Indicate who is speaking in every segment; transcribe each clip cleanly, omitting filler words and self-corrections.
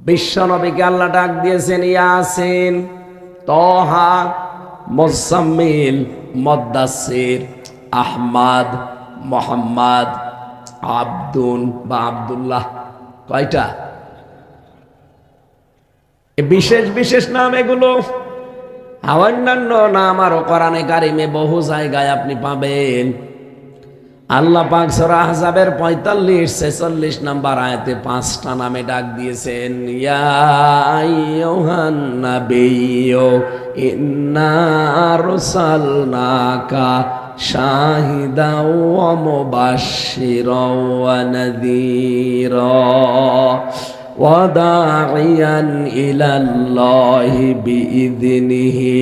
Speaker 1: বিশ্ব নবীকে আল্লাহ ডাক দিয়েছেন ইয়াসিন, তহা, মুজাম্মিল, মুদ্দাসসির, আহমদ, মোহাম্মদ, আব্দুন বা আব্দুল্লাহ। কয়টা? বিশেষ বিশেষ নাম এগুলো। অন্যান্য নাম আরো কোরআনে কারিমে বহু জায়গায় আপনি পাবেন। আল্লাহ পাক সূরা আহজাবের 45-46 নাম্বার আয়াতে 5টা নামে ডাক দিয়েছেন। ইয়া আইয়ুহান নাবিয়্যু ইন্না আরসালনাকা শাহিদাও ওয়া মুবাশশিরাও ওয়া নাযীরা ওয়া দাঈয়ান ইলাল্লাহি বিইযনিহি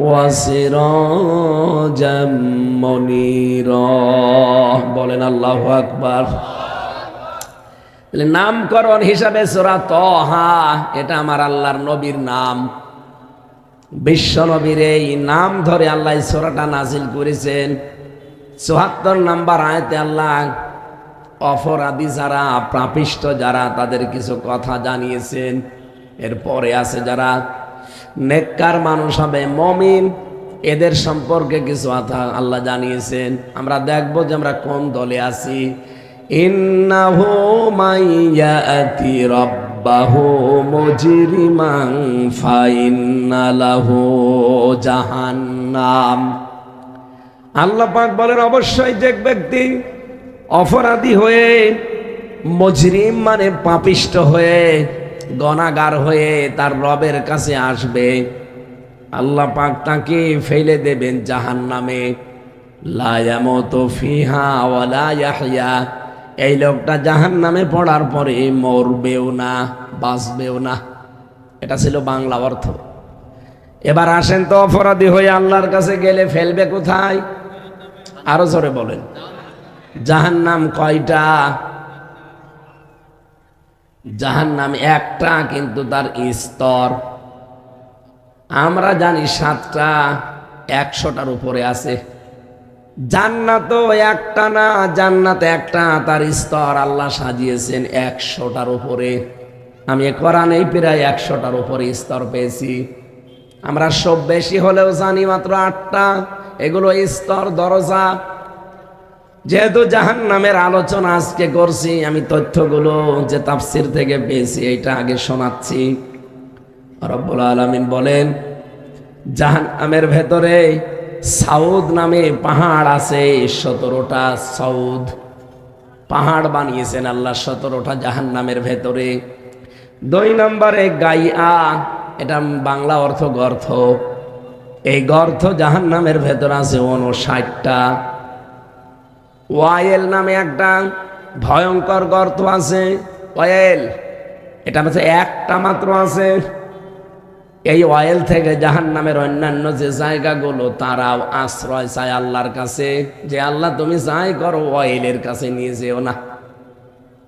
Speaker 1: ওয়া সিরাজাম মুনীরা। বলেন আল্লাহু আকবার। নামকরণ হিসাবে সূরা তহা, এটা আমার আল্লাহর নবীর নাম। বিশ্ব নবীর এই নাম ধরে আল্লাহ সূরাটা নাজিল করেছেন। ৭৪ নাম্বার আয়াতে আল্লাহ অপরাধী যারা, পাপিষ্ঠ যারা, তাদের কিছু কথা জানিয়েছেন। এরপরে আছে যারা নেককার মানুষ হবে, মুমিন, এদের সম্পর্কে কিছু কথা আল্লাহ জানিয়েছেন। আমরা দেখব যে আমরা কোন দলে আছি। ইন্নাহু মাইয়াতি রাব্বাহু মুজরিমান ফাইন্না লাহু জাহান্নাম। আল্লাহ পাক বলেন অবশ্যই যে ব্যক্তি অপরাধী হয়ে, মুজরিম মানে পাপিষ্ঠ হয়ে, গুনাহগার হয়ে তার রবের কাছে আসবে, আল্লাহ পাক তাকে ফেলে দেবেন জাহান্নামে। লা ইয়ামুতু ফিহা ওয়া লা ইয়াহইয়া। এই লোকটা জাহান্নামে পড়ার পরে মরবেও না, বাঁচবেও না। এটা ছিল বাংলা অর্থ। এবার আসেন তো, অপরাধী হয়ে আল্লাহর কাছে গেলে ফেলবে কোথায়? আরো জোরে বলেন। জাহান্নাম কয়টা? জাহান্নাম একটা, কিন্তু তার স্তর আমরা জানি 7টা, 100টার উপরে আছে। জান্নাত একটা না, জান্নাত একটা, তার স্তর আল্লাহ সাজিয়েছেন 100টার উপরে। আমি কোরআনেই প্রায় 100টার উপরে স্তর পেয়েছি। আমরা সব বেশি হলেও জানি মাত্র 8টা। এগুলো স্তর, দরজা। যেহেতু জাহান্নামের আলোচনা আজকে করছি, আমি তথ্যগুলো যে তাফসীর থেকে পেয়েছি এইটা আগে শোনাচ্ছি। রব্বুল আলামিন বলেন জাহান্নামের ভেতরে সাউদ নামে পাহাড় আছে। 17টা সাউদ পাহাড় বানিয়েছেন আল্লাহ 17টা জাহান্নামের ভেতরে। 2 নম্বরে গাইয়া, এটা বাংলা অর্থ গর্ত। এই গর্ত জাহান্নামের ভেতর আছে 59টা। ওয়াইল নামে একটা ভয়ঙ্কর গর্ত আছে, ওয়াইল, এটা হচ্ছে একটা মাত্র আছে। এই ওয়াইল থেকে জাহান্নামের অন্যান্য যে জায়গাগুলো তারাও আশ্রয় চায় আল্লাহর কাছে, যে আল্লাহ তুমি যাই করো ওয়াইলের কাছে নিয়ে যেও না।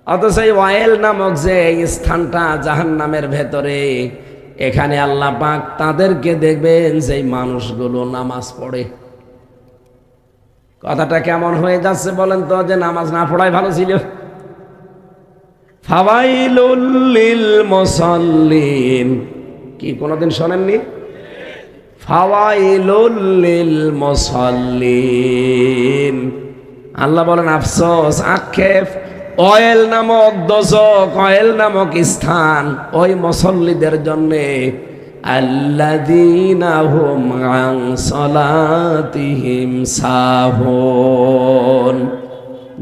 Speaker 1: অথচ এই ওয়াইল নামক যে এই স্থানটা জাহান্নামের ভেতরে, এখানে আল্লাহ পাক তাদেরকে দেখবেন যে মানুষগুলো নামাজ পড়ে। কথাটা কেমন হয়ে যাচ্ছে বলেন তো, যে নামাজ না পড়াই ভালো ছিল। ফাওয়াইলুল লিল মুসাল্লিন, কি কোনদিন শোনেননি? ফাওয়াইলুল লিল মুসাল্লিন। আল্লাহ বলেন আফসোস, আক্ষেপ, ওয়াইল নামক দোজখ, ওয়াইল নামক স্থান ওই মুসল্লিদের জন্যে আল্লাযীনা হুম আন সালাতিহিম সাহুন।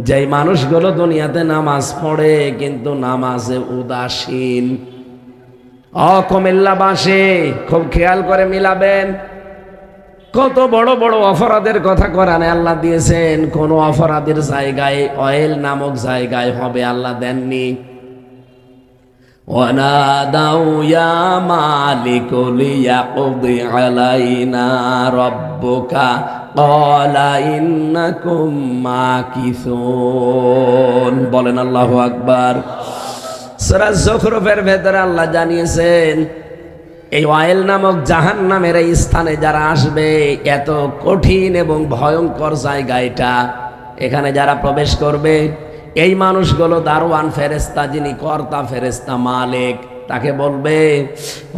Speaker 1: যেই মানুষগুলো দুনিয়াতে নামাজ পড়ে কিন্তু নামাজে উদাসীন। কুমিল্লাবাসী খুব খেয়াল করে মিলাবেন, কত বড় বড় অপরাধের কথা কোরআনে আল্লাহ দিয়েছেন। কোন অপরাধের জায়গায় ওয়াইল নামক জায়গায় হবে আল্লাহ দেননি। ওয়ানাদাউ ইয়া মালিকু লিয়াকদি আলাইনা রাব্বুকা ক্বালা ইন্নাকুম মাকিসুন। বলেন আল্লাহু আকবার। সূরা যুখরুফের ভেতরে আল্লাহ জানিয়েছেন এই ওয়াইল নামক জাহান্নামের এই স্থানে যারা আসবে, এত কঠিন এবং ভয়ঙ্কর জায়গা এটা, এখানে যারা প্রবেশ করবে এই মানুষগুলো দারওয়ান ফেরেশতা, যিনি কর্তা ফেরেশতা মালিক, তাকে বলবে,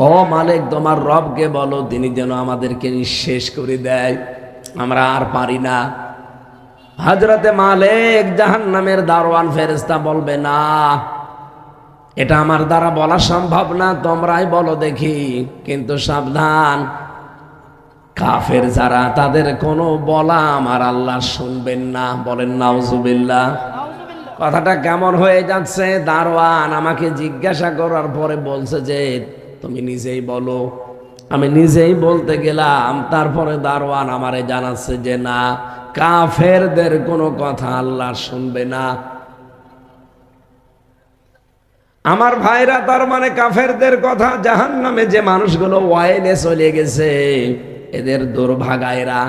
Speaker 1: ও মালিক তোমার রবকে বলো তিনি যেন আমাদেরকে নিঃশেষ করে দেয়, আমরা আর পারি না। হযরতে মালিক জাহান্নামের দারোয়ান ফেরেশতা বলবে, না এটা আমার দ্বারা বলা সম্ভব না, তোমরাই বলো দেখি। কিন্তু সাবধান, কাফের যারা তাদের কোনো বলা আমার আল্লাহ শুনবেন না। বলেন নাউজুবিল্লাহ। কথাটা কেমন হয়ে যাচ্ছে? দারোয়ান আমাকে জিজ্ঞাসা করার পরে বলছে যে তুমি নিজেই বলো। আমি নিজেই বলতে গেলাম, তারপরে দারোয়ান আমারে জানাচ্ছে যে না, কাফেরদের কোনো কথা আল্লাহ শুনবে না। আমার ভাইরা, তার মানে কাফেরদের কথা, জাহান্নামে যে মানুষগুলো ওয়াইলে চলে গেছে এদের দুর্ভাগা এরা।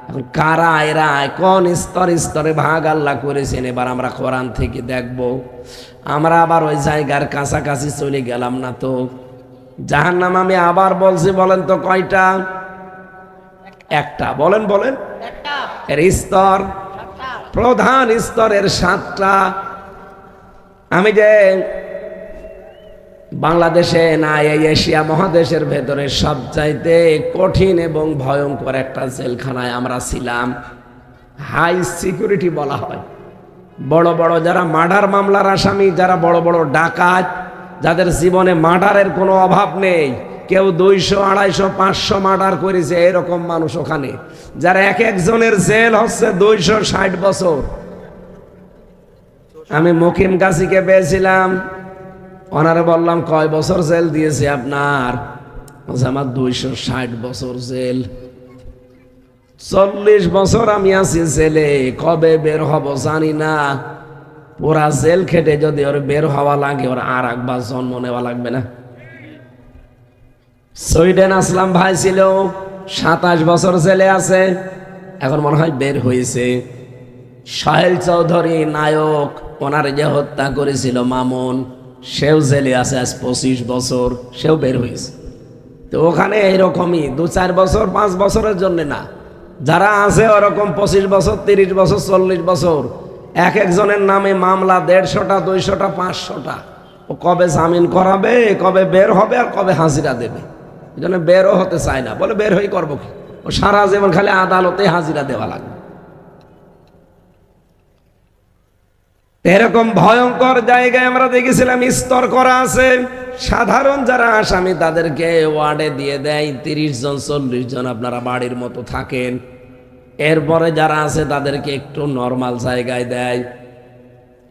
Speaker 1: এখন কারা এরা, কোন স্তরে স্তরে ভাগ আল্লাহ করেছেন এবার আমরা কোরআন থেকে দেখব। আমরা আবার ওই জায়গার কাছাকাছি চলে গেলাম না তো। জাহান্নাম আমি আবার বলছি, বলেন তো কয়টা? একটা। বলেন বলেন। এর স্তর, প্রধান স্তরের 7টা। আমি যে বাংলাদেশে না, এই এশিয়া মহাদেশের ভেতরে সবচাইতে কঠিন এবং ভয়ঙ্কর একটা জেলখানায় আমরা ছিলাম। হাই সিকিউরিটি বলা হয়। বড় বড় যারা মার্ডার মামলার আসামি, যারা বড় বড় ডাকাত, যাদের জীবনে মার্ডারের কোনো অভাব নেই, কেউ 200, 250, 500 মার্ডার করেছে, এরকম মানুষ ওখানে, যারা এক একজনের জেল হচ্ছে 260 বছর। আমি মুকিম গাছিকে পেয়েছিলাম, ওনারে বললাম কয় বছর জেল দিয়েছে আপনার? আমার 260 বছর জেল। 40 বছর আমি আছি জেলে, কবে বের হব জানি না। পুরা জেল খেটে যদি ওর বের হওয়া লাগে, ওর আর একবার জন্ম নেওয়া লাগবে না। সুইডেন আসলাম ভাই ছিল, 27 বছর জেলে আছে, এখন মনে হয় বের হয়েছে। সাহেল চৌধুরী নায়ক, ওনার যে হত্যা করেছিল মামুন, সেও জেলে আছে আজ 25 বছর, সেও বের হয়েছে। তো ওখানে এইরকমই 2-4 বছর 5 বছরের জন্য না, যারা আছে ওরকম 25 বছর, 30 বছর, 40 বছর, এক একজনের নামে মামলা 150টা, 200টা, 500টা। ও কবে জামিন করাবে, কবে বের হবে, আর কবে হাজিরা দেবে। এই জন্য বেরও হতে চায় না, বলে বের হয়ে করবো কি, ও সারা জীবন খালি আদালতে হাজিরা দেওয়া লাগবে। এরকম ভয়ঙ্কর জায়গায় আমরা দেখেছিলাম স্তর করা আছে। সাধারণ যারা আসামি তাদেরকে ওয়ার্ডে দিয়ে দেয় 30 জন 40 জন, আপনারা বাড়ির মতো থাকেন। এরপরে যারা আছে তাদেরকে একটু নর্মাল জায়গায় দেয়।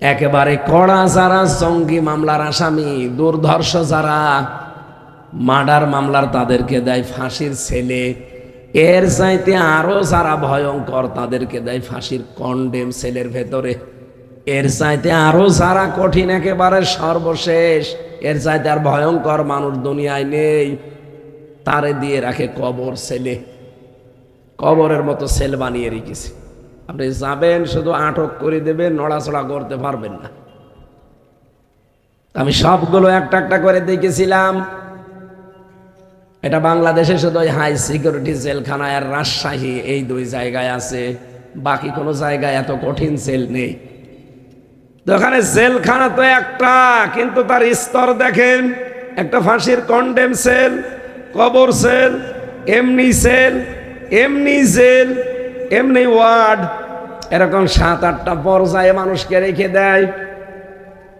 Speaker 1: একেবারে কড়া যারা জঙ্গি মামলার আসামি, দুর্ধর্ষ যারা মার্ডার মামলার, তাদেরকে দেয় ফাঁসির ছেলে। এর চাইতে আরো যারা ভয়ঙ্কর তাদেরকে দেয় ফাঁসির কন্ডেম সেলের ভেতরে। এর চাইতে আরো যারা কঠিন, একেবারে সর্বশেষ, এর চাইতে আর ভয়ঙ্কর মানুষ দুনিয়ায় নেই, তারে দিয়ে রাখে কবর সেলে। কবরের মতো সেল বানিয়ে রেখেছে। আপনি যাবেন, শুধু আটক করে দেবেন, নড়াচড়া করতে পারবেন না। আমি সবগুলো একটা একটা করে দেখেছিলাম। এটা বাংলাদেশে শুধু হাই সিকিউরিটি জেলখানা আর রাজশাহী, এই 2 জায়গায় আছে, বাকি কোনো জায়গায় এত কঠিন সেল নেই। তো ওখানে জেলখানা তো একটা, কিন্তু তার স্তর দেখেন, একটা ফাঁসির কন্ডেম সেল, কবর সেল, এমনি সেল, এমনি জেল, এমনি ওয়ার্ড, এরকম 7-8টা পর্যায়ে মানুষকে রেখে দেয়।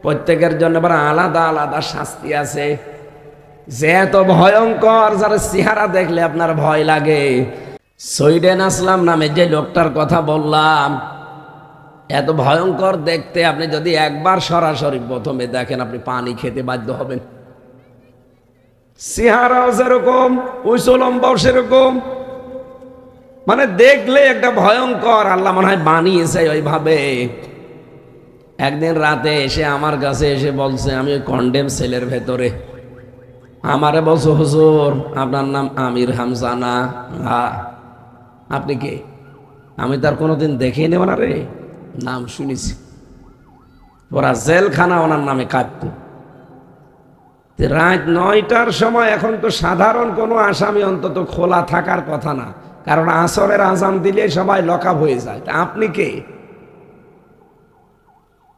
Speaker 1: প্রত্যেকের জন্য আবার আলাদা আলাদা শাস্তি আছে। যে এত ভয়ঙ্কর, যার চেহারা দেখলে আপনার ভয় লাগে। সুইডেন আসলাম নামে যে লোকটার কথা বললাম, এত ভয়ঙ্কর দেখতে, আপনি যদি একবার সরাসরি প্রথমে দেখেন, আপনি পানি খেতে বাধ্য হবেন। চেহারাও যেরকম, উঁচু লম্বাও সেরকম, মানে দেখলে একটা ভয়ঙ্কর। আল্লাহ মনে হয় বানিয়েছে ওইভাবে। একদিন রাতে এসে আমার কাছে এসে বলছে, আমি ওই কন্ডেম সেলের ভেতরে। আমারে বলছো, হুজুর আপনার নাম আমির হামজা না? হ্যাঁ। আপনি কে? আমি তার কোনোদিন দেখিনি ওনারে, নাম শুনেছি। ওরা জেলখানা ওনার নামে কাঁদত। রাত 9টার সময়, এখন তো সাধারণ কোনো আসামি অন্তত খোলা থাকার কথা না, কারণ আসরের আজান দিলে সবাই লকআপ হয়ে যায়। তা আপনি কে?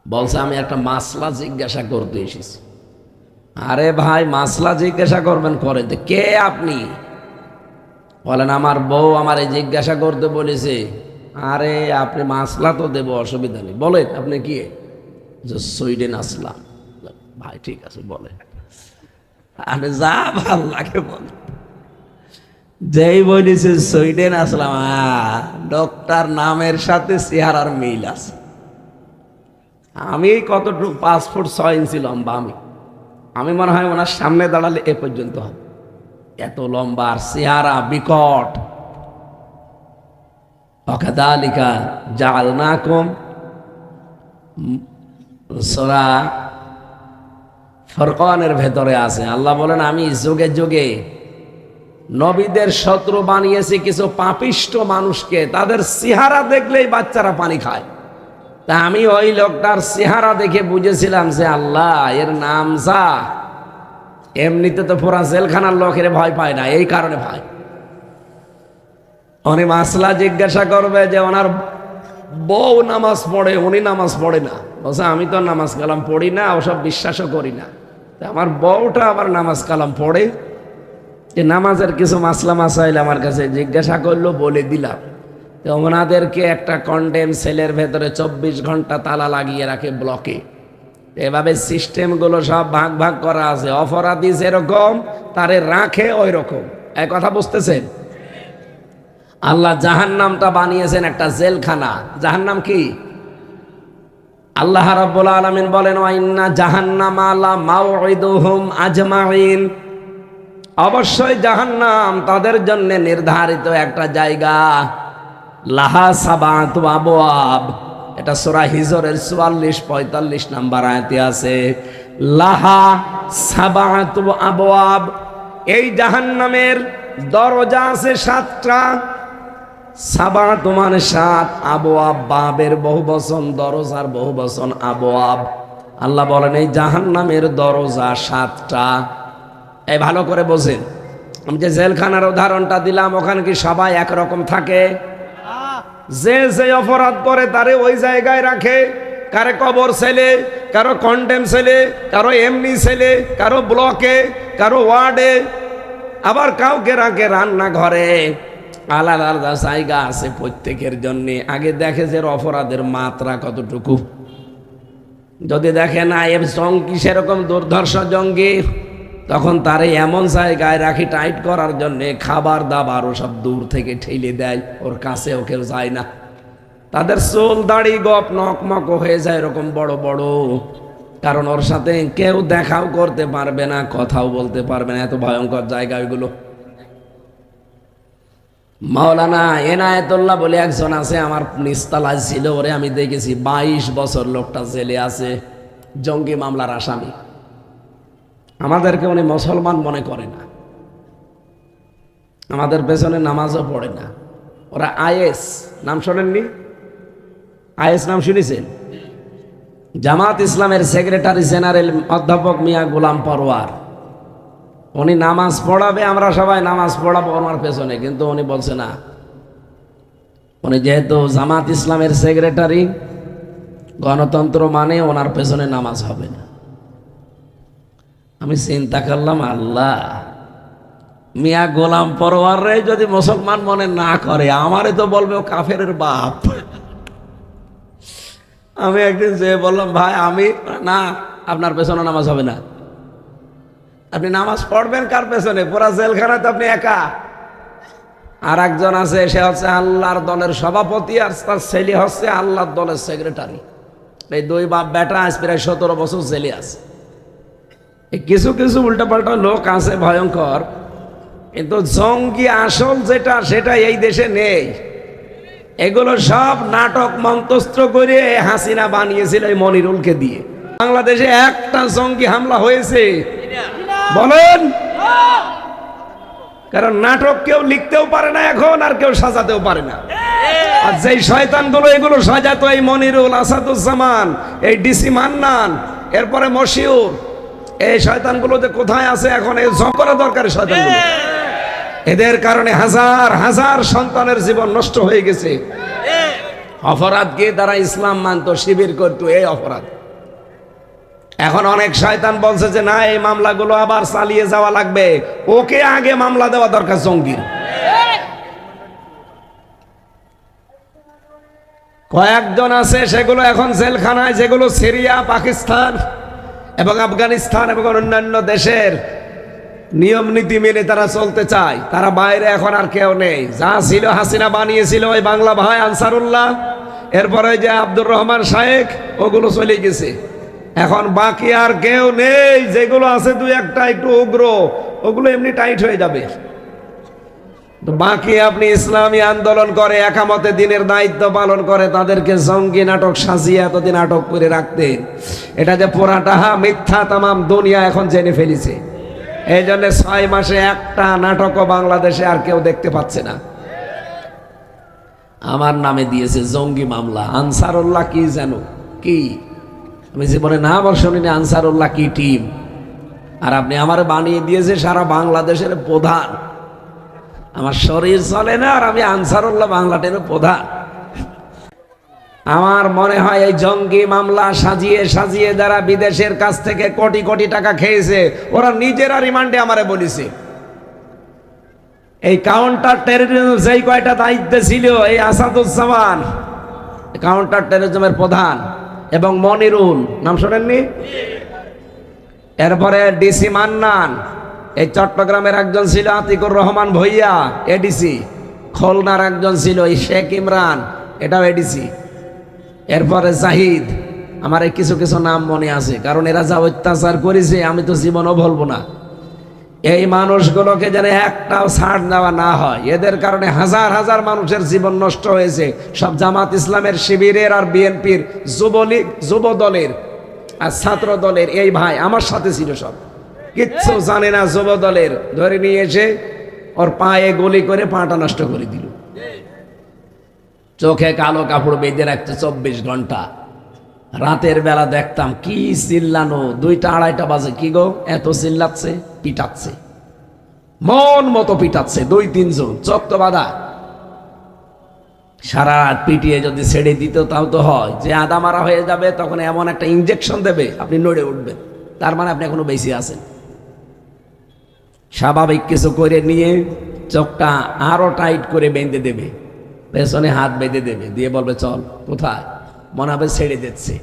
Speaker 1: বলছে আমি একটা মাসলা জিজ্ঞাসা করতে এসেছি। আরে ভাই মাসলা জিজ্ঞাসা করবেন করে, কে আপনি? বলেন আমার বউ আমারে জিজ্ঞাসা করতে বলেছে। আরে আপনি মাসলা তো দেবো, অসুবিধা নেই, বলেন আপনি কি? যে সুইডেন আসলাম। ভাই ঠিক আছে বলেন, আরে যা ভাল লাগে বলেন। যেই বলেছে সুইডেন আসলাম, ডক্টর নামের সাথে চেহারার মিল আছে। আমি কতটুকু 5 ফুট 6 ইঞ্চি লম্বা, আমি মনে হয় ওনার সামনে দাঁড়ালে এ পর্যন্ত হবে, এত লম্বা আর চেহারা বিকট। ওয়াকাযালিকা জাআলনাকুম, সূরা ফুরকানের ভেতরে আছে। আল্লাহ বলেন আমি যুগে যুগে নবীদের শত্রু বানিয়েছি কিছু পাপিষ্ট মানুষকে, তাদের চেহারা দেখলেই বাচ্চারা পানি খায়। তা আমি ওই লোকটার চেহারা দেখে বুঝেছিলাম যে আল্লাহ এর নাম যা। এমনিতে তো পুরা জেলখানার লোকের ভয় পায় না, এই কারণে ভয়। উনি মাসলা জিজ্ঞাসা করবে যে ওনার বউ নামাজ পড়ে, উনি নামাজ পড়ে না। বলছে আমি তো নামাজ কালাম পড়ি না, ওসব বিশ্বাসও করি না। আমার বউটা আবার নামাজ কালাম পড়ে, যে নামাজের কিছু মাসলা মাসাইল আমার কাছে জিজ্ঞাসা করলো, বলে দিলাম। তো ওনাদেরকে একটা কন্ডেম সেলের ভেতরে 24 ঘন্টা তালা লাগিয়ে রাখে ব্লকে। এভাবে সিস্টেমগুলো সব ভাগ ভাগ করা আছে। অপরাধী যেরকম তারে রাখে ওই রকম। এক কথা বুঝতেছেন? আল্লাহ জাহান্নামটা বানিয়েছেন একটা জেলখানা। জাহান্নাম কি? আল্লাহ রাব্বুল আলামিন বলেন ওয়া ইন্না জাহান্নামা লা মাউইদুহুম আজমাইন, অবশ্যই জাহান্নাম তাদের জন্য নির্ধারিত একটা জায়গা। লাহা সাবাতু আবওয়াব, এটা সূরা হিজরের 44-45 নাম্বার আয়াতে আছে। লাহা সাবাতু আবওয়াব, এই জাহান্নামের দরজা আছে 7টা। সাবাত মানে 7, আবওয়াব বাবের বহুবচন, দরজার বহুবচন আবওয়াব। আল্লাহ বলেন এই জাহান্নামের দরজা 7টা। এই ভালো করে বোঝেন, আমি যে জেলখানার উদাহরণটা দিলাম, ওখানে কি সবাই একরকম থাকে? যে যে অপরাধ করে তারে ওই জায়গায় রাখে। কারে কবর ছেলে, কারো কন্ডেম ছেলে, কারো এমনি ছেলে, কারো ব্লকে, কারো ওয়ার্ডে, আবার কাউকে রাখে রান্নাঘরে। আলাদা আলাদা জায়গা আছে প্রত্যেকের জন্যে। আগে দেখে যে অপরাধের মাত্রা কতটুকু। যদি দেখে না এর জঙ্গি সেরকম দুর্ধর্ষ জঙ্গি, তখন তারে এমন জায়গায় রাখি টাইট করার জন্যে, খাবার দাবার ও সব দূর থেকে ঠেলে দেয়, ওর কাছেও কেউ যায় না। তাদের চুল দাড়ি গপ নকমক হয়ে যায় এরকম বড় বড়, কারণ ওর সাথে কেউ দেখাও করতে পারবে না, কথাও বলতে পারবে না। এত ভয়ঙ্কর জায়গা ওইগুলো। মাওলানা এনায়েতুল্লাহ বলে একজন আছে, আমার নিস্তালায় ছিল, ওরে আমি দেখেছি 22 বছর লোকটা জেলে আছে, জঙ্গি মামলার আসামি। আমাদেরকে উনি মুসলমান মনে করে না, আমাদের পেছনে নামাজও পড়ে না। ওরা আইএস নাম শোনেননি? আইএস নাম শুনেছেন? জামাত ইসলামের সেক্রেটারি জেনারেল অধ্যাপক মিয়া গোলাম পরওয়ার, উনি নামাজ পড়াবে, আমরা সবাই নামাজ পড়াবো ওনার পেছনে, কিন্তু উনি বলছে না। উনি যেহেতু জামাত ইসলামের সেক্রেটারি, গণতন্ত্র মানে ওনার পেছনে নামাজ হবে না। আমি চিন্তা করলাম, আল্লাহ, মিয়া গোলাম পরওয়ার রে যদি মুসলমান মনে না করে, আমারে তো বলবে ও কাফেরের বাপ। আমি একদিন যে বললাম, ভাই আমি না, আপনার পেছনে নামাজ হবে না। আপনি নামাজ পড়বেন কার পেছনে? পুরা জেলখানায় তো আপনি একা। আর একজন আছে, সে হচ্ছে আল্লাহর দলের সভাপতি, আর তার ছেলে হচ্ছে আল্লাহর দলের সেক্রেটারি। এই দুই বাপ বেটা আজ প্রায় 17 বছর জেলে আছে। কিছু কিছু উল্টাপাল্টা লোক আছে ভয়ঙ্কর, কিন্তু জঙ্গি আসল যেটা, সেটা এই দেশে নেই। এগুলো সব নাটক মন্তস্ত্র করে হাসিনা বানিয়েছিল এই মনিরুলকে দিয়ে। বাংলাদেশে একটা জঙ্গি হামলা হয়েছে বলেন? কারণ নাটক কেউ লিখতেও পারে না এখন, আর কেউ সাজাতেও পারে না। আর যেই শয়তানগুলো এগুলো সাজাতো, এই মনিরুল, আসাদুজ্জামান, এই ডিসি মান্নান, এরপরে মশিউর, এই শয়তানগুলো যে কোথায় আছে এখন, এই জকরা দরকারি শয়তানগুলো। এদের কারণে হাজার হাজার সন্তানের জীবন নষ্ট হয়ে গেছে। অপরাধ কে? তারা ইসলাম মানত, শিবির করতো, এই অপরাধ। এখন অনেক শয়তান বলছে যে না, এই মামলাগুলো আবার চালিয়ে যাওয়া লাগবে, ওকে আগে মামলা দেওয়া দরকার জঙ্গির। কয়েকজন আছে সেগুলো এখন জেলখানায়, যেগুলো সিরিয়া, পাকিস্তান এবং আফগানিস্তান এবং অন্যান্য দেশের নিয়ম নীতি মেনে তারা চলতে চায়। তারা বাইরে এখন আর কেউ নেই। যা ছিল হাসিনা বানিয়েছিল ওই বাংলা ভাই আনসারুল্লাহ, এরপরে যে আব্দুর রহমান শায়েখ, ওগুলো চলে গেছে। এখন বাকি আর কেউ নেই। যেগুলো আছে দুই একটা একটু উগ্র, ওগুলো এমনি টাইট হয়ে যাবে। তো বাকি আপনি ইসলামী আন্দোলন করে একামতে দিনের দায়িত্ব পালন করে তাদেরকে জঙ্গি নাটক সাজিয়ে এতদিন আটক করে রাখতেন। এটা যে পুরাটা মিথ্যা তামাম দুনিয়া এখন জেনে ফেলেছে। এই জন্য 6 মাসে একটা নাটকও বাংলাদেশে আর কেউ দেখতে পাচ্ছে না। আমার নামে দিয়েছে জঙ্গি মামলা। আনসারুল্লাহ কি জানো কি, আমি জীবনে নাম শুনিনি আনসারুল্লাহ কি টিম। আর আপনি আমার বানিয়ে দিয়েছে সারা বাংলাদেশের প্রধান। আমার শরীর চলে না আর আমি আনসারুল্লাহ বাংলা টিমের প্রধান। আমার মনে হয় এই জঙ্গি মামলা সাজিয়ে সাজিয়ে যারা বিদেশের কাছ থেকে কোটি কোটি টাকা খেয়েছে, ওরা নিজেরা রিমান্ডে আমারে বলেছে। এই কাউন্টার টেররিজম যেই কয়টা দায়িত্বে ছিল, এই আসাদুজ্জামান কাউন্টার টেররিজমের প্রধান এবং মনিরুল, নাম শোনেননি? এরপরে ডিসি মান্নান, এই চট্টগ্রামের একজন ছিল আতিকুর রহমান ভইয়া এডিসি, খুলনার একজন ছিল এই শেখ ইমরান, এটাও এডিসি। এরপরে জাহিদ, আমার এই কিছু কিছু নাম মনে আছে, কারণ এরা যা অত্যাচার করেছে আমি তো জীবনও বলবো না। এই মানুষগুলোকে যেন একটাও ছাড় দেওয়া না হয়। এদের কারণে হাজার হাজার মানুষের জীবন নষ্ট হয়েছে। সব জামাত ইসলামের শিবিরের আর বিএনপির যুবলীগ, যুব দলের আর ছাত্র দলের এই ভাই আমার সাথে ছিল, সব কিচ্ছু জানে না। যুব দলের ধরে নিয়ে এসে ওর পায়ে গুলি করে পাটা নষ্ট করে দিল। চোখে কালো কাপড় বেঁধে রাখছে 24 ঘন্টা। রাতের বেলা দেখতাম কি চিল্লানো, 2টা 2:30 বাজে, কি গো এত চিল্লাচ্ছে, পিটাচ্ছে, মন মতো পিটাচ্ছে 2-3 জন, চোখ তো বাঁধা। সারা রাত পিটিয়ে যদি ছেড়ে দিত তাও তো হয় যে আদা মারা হয়ে যাবে, তখন এমন একটা ইঞ্জেকশন দেবে আপনি নড়ে উঠবেন, তার মানে আপনি এখনো বেঁচে আছেন। স্বাভাবিক কিছু করে নিয়ে চোখটা আরো টাইট করে বেঁধে দেবে, পেছনে হাত বেঁধে দেবে, দিয়ে বলবে চল। কোথায়? মনে হবে ছেড়ে দিচ্ছে।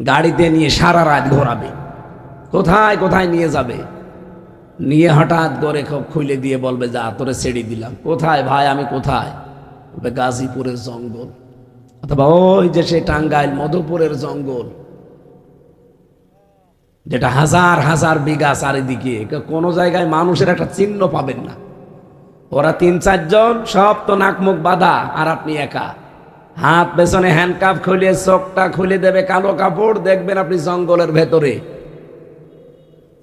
Speaker 1: গাড়িতে নিয়ে সারা রাত ঘোরাবে, কোথায় কোথায় নিয়ে যাবে। নিয়ে হঠাৎ করে খুলে দিয়ে বলবে যা তোরে ছেড়ে দিলাম। কোথায় ভাই, আমি কোথায়? বলবে গাজীপুরের জঙ্গল, অথবা ওই যে সে টাঙ্গাইল মধুপুরের জঙ্গল, যেটা হাজার হাজার বিঘা চারিদিকে, কোনো জায়গায় মানুষের একটা চিহ্ন পাবেন না। ওরা 3-4 জন, সব তো নাক মুখ বাঁধা, আর আপনি একা। হাত পেছনে হ্যান্ডকাপ খুলে চোখটা খুলে দেবে কালো কাপড়, দেখবেন আপনি জঙ্গলের ভেতরে।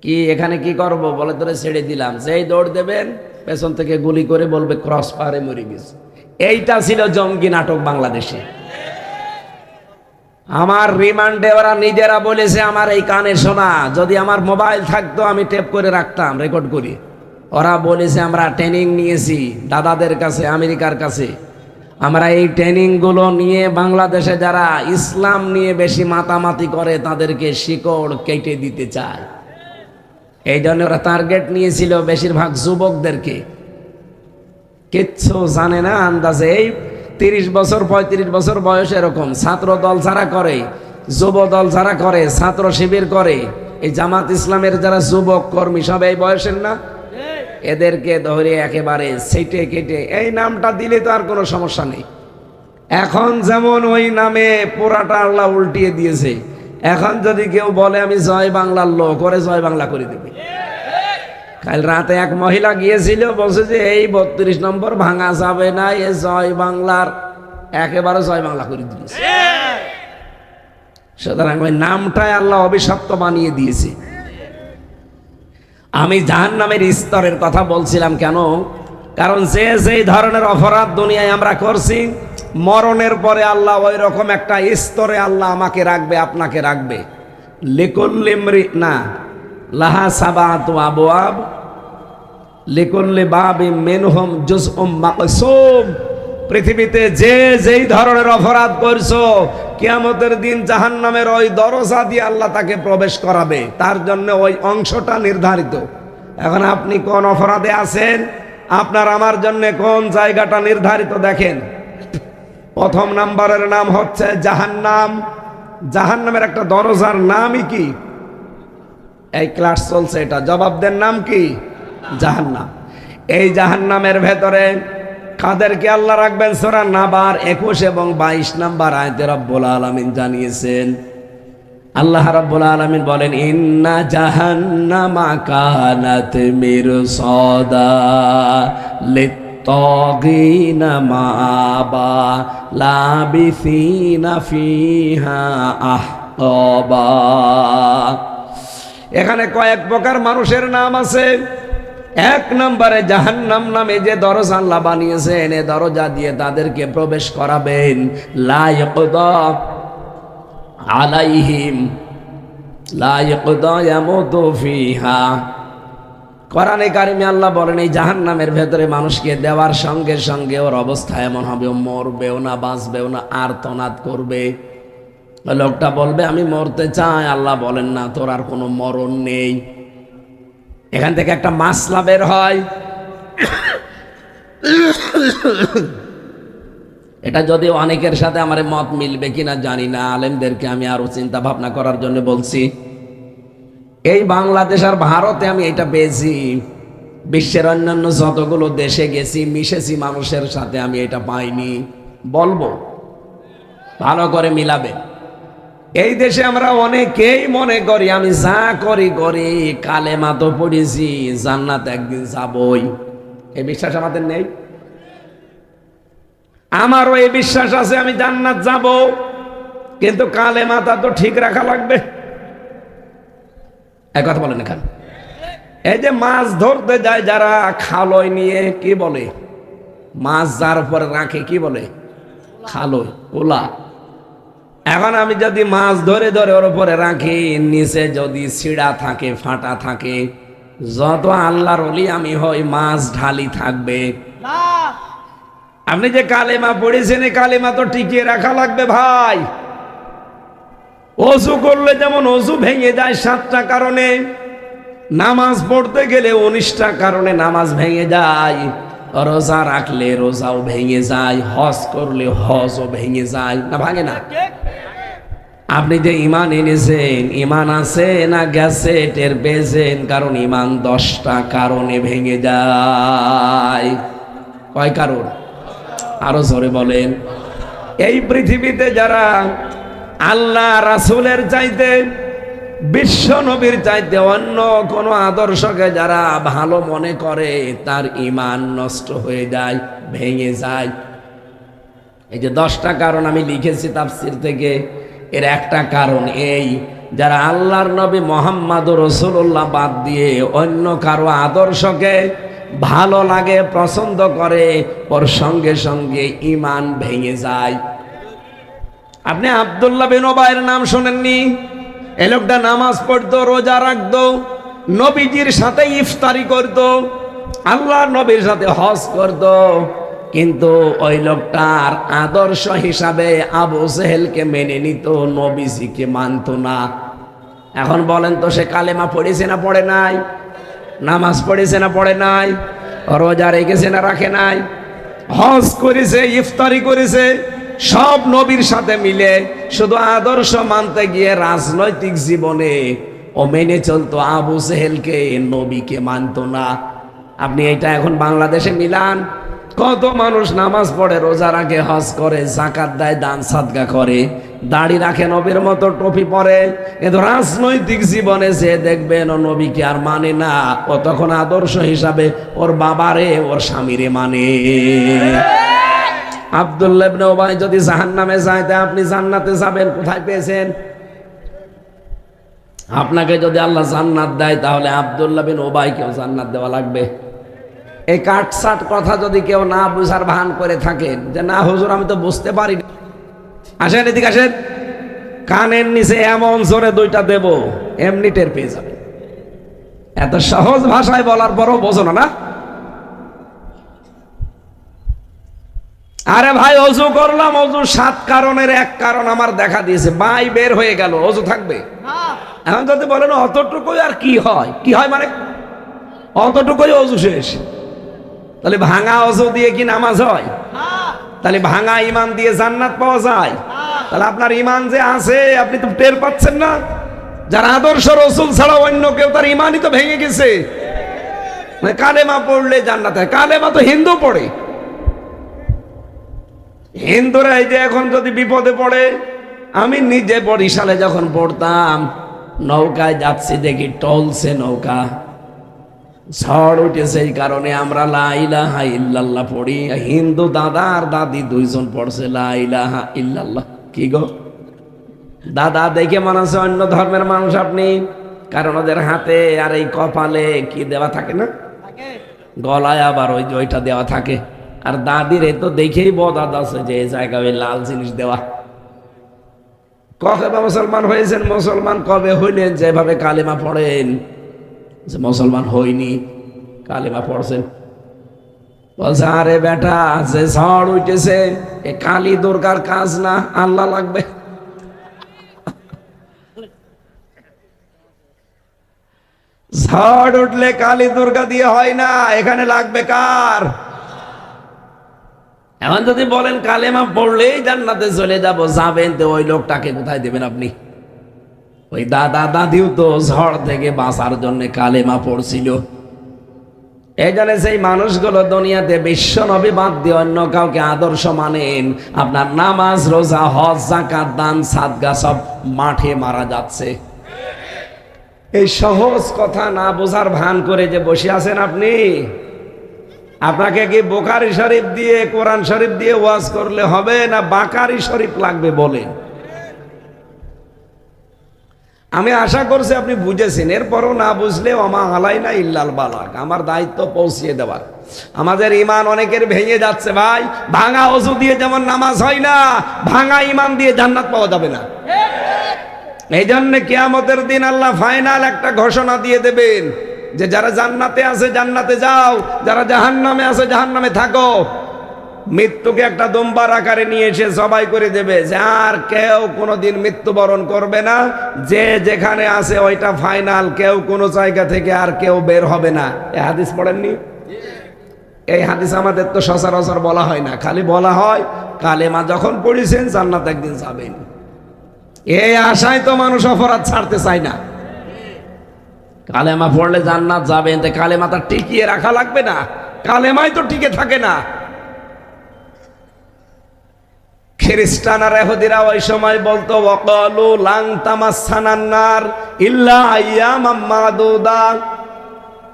Speaker 1: কি এখানে কি করব? বলে তোরে ছেড়ে দিলাম। যেই দৌড় দেবেন পেছন থেকে গুলি করে বলবে ক্রস ফায়ারে মরে গেছে। এইটা ছিল জঙ্গি নাটক বাংলাদেশে। আমার রিমান্ডে ওরা নিজেরা বলেছে, আমার এই কানে শোনা, যদি আমার মোবাইল থাকতো আমি টেপ করে রাখতাম, রেকর্ড করি। ওরা বলেছে আমরা ট্রেনিং নিয়েছি দাদাদের কাছে, আমেরিকার কাছে। আমরা এই ট্রেনিংগুলো নিয়ে বাংলাদেশে যারা ইসলাম নিয়ে বেশি মাতামাতি করে তাদেরকে শিকড় কেটে দিতে চায়। এই জন্য ওরা টার্গেট নিয়েছিল বেশিরভাগ যুবকদেরকে। কিচ্ছু জানে না, আন্দাজে এই 30 বছর 35 বছর বয়স, এরকম ছাত্র দল যারা করে, যুব দল যারা করে, ছাত্র শিবির করে, এই জামাত ইসলামের যারা যুবক কর্মী সব এই বয়সের না, এদেরকে ধরে একেবারে সেটে কেটে এই নামটা দিলে তো আর কোনো সমস্যা নেই। এখন যেমন ওই নামে পুরাটা আল্লাহ উল্টিয়ে দিয়েছে। এখন যদি কেউ বলে আমি জয় বাংলার লোক, করে জয় বাংলা করে দেবে। কাল রাতে এক মহিলা গিয়েছিল, বলছে যে এই 32 নম্বর ভাঙা যাবে না, এ জয় বাংলার, একেবারে জয় বাংলা করে দিয়েছে। সুতরাং ওই নামটাই আল্লাহ অভিশপ্ত বানিয়ে দিয়েছে। আমি জাহান্নামের স্তরের কথা বলছিলাম কেন? কারণ যে যেই ধরনের অপরাধ দুনিয়ায় আমরা করছি, মরণের পরে আল্লাহ ওই রকম একটা স্তরে আল্লাহ আমাকে রাখবে, আপনাকে রাখবে। লিকুল্লি ইমরি না লাহা সাবাতু আবওয়াব লিকুল্লি বাবিম মিনহুম জুজউম মাকসুম। পৃথিবীতে যে যেই ধরনের অপরাধ করছো কিয়ামতের দিন জাহান্নামের ওই দরজা দিয়ে আল্লাহ তাকে প্রবেশ করাবে, তার জন্য ওই অংশটা নির্ধারিত। এখন আপনি কোন অপরাধে আছেন, আপনার আমার জন্য কোন জায়গাটা নির্ধারিত দেখেন। প্রথম নাম্বারের নাম হচ্ছে জাহান্নাম। জাহান্নামের একটা দরজার নামই কি? এই ক্লাস চলছে, এটা জবাব দেন, নাম কি? জাহান্নাম। এই জাহান্নামের ভেতরে কাদেরকে আল্লাহ রাখবেন? সূরা নাবার 21 এবং 22 নাম্বার আয়াতে রব্বুল আলামিন জানিয়েছেন। আল্লাহ রাব্বুল আলামিন বলেন, ইন্না জাহান্নামা কানাত মিরসাদা লিত্তাগিনা মাআবা লাবিসিনা ফিহা আহকাবা। এখানে কয়েক প্রকার মানুষের নাম আছে। এক নম্বরে জাহান্নাম নামে যে দরজা আল্লাহ বানিয়েছেন, এই দরজা দিয়ে তাদেরকে প্রবেশ করাবেন। লা ইয়াকদা আলাইহিম লা ইয়াকদা ইয়ামুতু ফিহা। কোরআনে কারিমে আল্লাহ বলেন, এই জাহান্নামের ভেতরে মানুষকে দেওয়ার সঙ্গে সঙ্গে ওর অবস্থা এমন হবে, ও মরবেও না, বাঁচবেও না, আর্তনাদ করবে। লোকটা বলবে আমি মরতে চাই, আল্লাহ বলেন না, তোর আর কোনো মরণ নেই। এখান থেকে একটা মাসলা বের হয়। এটা যদিও অনেকের সাথে আমার মত মিলবে কিনা জানি না, আলেমদেরকে আমি আরো চিন্তা ভাবনা করার জন্য বলছি। এই বাংলাদেশ আর ভারতে আমি এটা পেয়েছি, বিশ্বের অন্যান্য যতগুলো দেশে গেছি, মিশেছি মানুষের সাথে, আমি এটা পাইনি। বলবো, ভালো করে মিলাবে। এই দেশে আমরা অনেকেই মনে করি আমি যা করি করি, কালেমা তো পড়েছি, জান্নাত একদিন যাবই। এই বিশ্বাস আমাদের নেই? আমারও এই বিশ্বাস আছে আমি জান্নাত যাব, কিন্তু কালেমাটা তো ঠিক রাখা লাগবে। এক কথা বলেন এখানে। এই যে মাছ ধরতে যায় যারা খালই নিয়ে, কি বলে? মাছ যার উপরে রাখে কি বলে? খালই, কোলা। এখন আমি যদি মাছ ধরে ধরে ওর উপরে রাখি, নিচে যদি ছিঁড়া থাকে, ফাটা থাকে, যত আল্লাহর ওলি আমি হই, মাছ ঢালি থাকবে। আপনি যে কালেমা পড়েছেন, এই কালেমা তো টিকিয়ে রাখা লাগবে ভাই। ওযু করলে যেমন ওযু ভেঙে যায় 7টা কারণে, নামাজ পড়তে গেলে 19টা কারণে নামাজ ভেঙে যায়, রোজা রাখলে রোজাও ভেঙে যায়, হজ করলে হজও ভেঙে যায়, না ভাঙে না? আপনি যে ইমান এনেছেন, ইমান আছে না গেছে টের পেয়েছেন? কারণ ইমান 10টা কারণে ভেঙে যায়। কয় কারণ? আরো জোরে বলেন। এই পৃথিবীতে যারা আল্লাহ রাসূলের চাইতে, বিশ্ব নবীর চাইতে অন্য কোন আদর্শকে যারা ভালো মনে করে, তার ইমান নষ্ট হয়ে যায়, ভেঙে যায়। এই যে 10টা কারণ আমি লিখেছি তাফসীর থেকে, এর একটা কারণ এই, যারা আল্লাহর নবী মুহাম্মদুর রাসূলুল্লাহ বাদ দিয়ে অন্য কারো আদর্শকে ভালো লাগে, পছন্দ করে, ওর সঙ্গে সঙ্গে ইমান ভেঙে যায়। আপনি আব্দুল্লাহ বিন উবাইয়ের নাম শোনেননি? এই লোকটা নামাজ পড়তো, রোজা রাখতো, নবীজির সাথে ইফতারি করতো, আল্লাহর নবীর সাথে হজ করতো, কিন্তু ওই লোকটার আদর্শ হিসাবে আবু জেহেলকে মেনে নিত, নবীজিকে মানত না। এখন বলেন তো, সে কালেমা পড়েছে না পড়ে নাই? নামাজ পড়েছে না পড়ে নাই? রোজা রেখেছে না রাখে নাই? হজ করেছে, ইফতারি করেছে, সব নবীর সাথে মিলে। শুধু আদর্শ মানতে গিয়ে রাজনৈতিক জীবনে ও মেনে চলতো আবু জেহেলকে, নবীকে মানত না। আপনি এটা এখন বাংলাদেশে মিলান। কত মানুষ নামাজ পড়ে, রোজা রাখে, হজ করে, যাকাত দেয়, দান সাদকা করে, দাড়ি রাখে, নবীর মতো টুপি পরে, কিন্তু রাজনৈতিক জীবনে যে দেখবেন ও নবীকে আর মানে না, ও তখন আদর্শ হিসাবে ওর বাবারে, ওর স্বামীরে মানে। আব্দুল্লাহ ইবনে উবাই যদি জাহান্নামে যায়, তা আপনি জান্নাতে যাবেন কোথায় পেয়েছেন? আপনাকে যদি আল্লাহ জান্নাত দেয়, তাহলে আব্দুল্লাহ বিন উবাইকেও জান্নাত দেওয়া লাগবে। এই কাটসাট কথা যদি কেউ না বুঝার ভান করে থাকেন, যে না হুজুর আমি তো বুঝতে পারি না, আসেন এদিকে আসেন, কানের নিচে এমন জোরে 2টা দেব, এমনি টের পেয়ে যাবে। এত সহজ ভাষায় বলার পরও বোঝো না? আরে ভাই অজু করলাম, অজু 7 কারণের এক কারণ আমার দেখা দিয়েছে, বাই বের হয়ে গেল, অজু থাকবে? এখন যদি বলেন অতটুকুই আর কি হয়, কি হয় মানে অতটুকুই অজু শেষ, তাহলে ভাঙা অজু দিয়ে কি নামাজ হয়? তাহলে ভাঙা ইমান দিয়ে জান্নাত পাওয়া যায়? তাহলে আপনার ইমান যে আছে আপনি তো টের পাচ্ছেন না। যার আদর্শ রাসূল ছাড়া অন্য কেউ, তার ইমানই তো ভেঙে গেছে। কালেমা পড়লে জান্নাত হয়, কালেমা তো হিন্দু পড়ে। হিন্দুরা এই যে এখন যদি বিপদে পড়ে, আমি নিজে বরিশালে যখন পড়তাম, নৌকায় যাচ্ছি দেখি টলছে নৌকা, ঝড় উঠেছে, এই কারণে আমরা লা ইলাহা ইল্লাল্লাহ পড়ি। হিন্দু দাদা আর দাদি দুইজন পড়ছে লা ইলাহা ইল্লাল্লাহ। কি গো দাদা, দেখে মনে হচ্ছে অন্য ধর্মের মানুষ আপনি, কারণ ওদের হাতে আর এই কপালে কি দেওয়া থাকে না, গলায় আবার ওই যে ওইটা দেওয়া থাকে। আর দাদির এ তো দেখেই বদাদ আছে যে এই জায়গায় ওই লাল জিনিস দেওয়া। কবে মুসলমান হয়েছেন? মুসলমান কবে হইলেন যেভাবে কালেমা পড়েন? যে মুসলমান হইনি, কালেমা পড়ছেন। বলছে আরে বেটা, যে ঝড় উঠেছে এ কালী দুর্গার কাজ না, আল্লাহ লাগবে। ঝড় উঠলে কালী দুর্গা দিয়ে হয় না, এখানে লাগবে কার? এখন যদি বলেন কালেমা পড়লেই জান্নাতে চলে যাব, যাবেন তো ওই লোকটাকে কোথায় দেবেন আপনি? ওই দাদা দাদিও তো ঝড় থেকে বাঁচার জন্য কালেমা পড়ছিল। এই জন্য সেই মানুষগুলো দুনিয়াতে বিশ্ব নবী বাদ দিয়ে অন্য কাউকে আদর্শ মানেন, আপনার নামাজ রোজা হজ যাকাত দান সাদগা সব মাঠে মারা যাচ্ছে। এই সহজ কথা না বোঝার ভান করে যে বসে আছেন আপনি, আপনাকে কি বুখারী শরীফ দিয়ে কোরআন শরীফ দিয়ে ওয়াজ করলে হবে না বাকারি শরীফ লাগবে বলেন? আমি আশা করছি আপনি বুঝেছেন, এরপরও না বুঝলে ওমা আলাইনা ইল্লাল বালাগ, আমার দায়িত্ব পৌঁছিয়ে দেওয়ার। আমাদের ইমান অনেকের ভেঙে যাচ্ছে ভাই। ভাঙা ওযু দিয়ে যেমন নামাজ হয় না, ভাঙা ইমান দিয়ে জান্নাত পাওয়া যাবে না। এই জন্য কিয়ামতের দিন আল্লাহ ফাইনাল একটা ঘোষণা দিয়ে দেবেন যে যারা জান্নাতে আছে জান্নাতে যাও, যারা জাহান্নামে আছে জাহান্নামে থাকো। মৃত্যুকে একটা দম্বার আকারে নিয়ে এসে সবাই করে দেবে যে আর কেউ কোনোদিন মৃত্যুবরণ করবে না, যে যেখানে আছে ওইটা ফাইনাল, কেউ কোনো জায়গা থেকে আর কেউ বের হবে না। এই হাদিস পড়েননি? এই হাদিস আমাদের তো সচরাচর বলা হয় না, খালি বলা হয় কালেমা যখন পড়েছেন জান্নাত একদিন যাবেন। এই আশায় তো মানুষ অপরাধ ছাড়তে চায় না। কালেমা পড়লে জান্নাত যাবেন, তো কালেমাটা টিকিয়ে রাখা লাগবে না? কালেমাই তো টিকে থাকে না। খ্রিস্টান আর ইহুদিরা ওই সময় বলতো ওয়াকালু লাং তামাসসানান নার ইল্লা আইয়ামাম মাদুদা।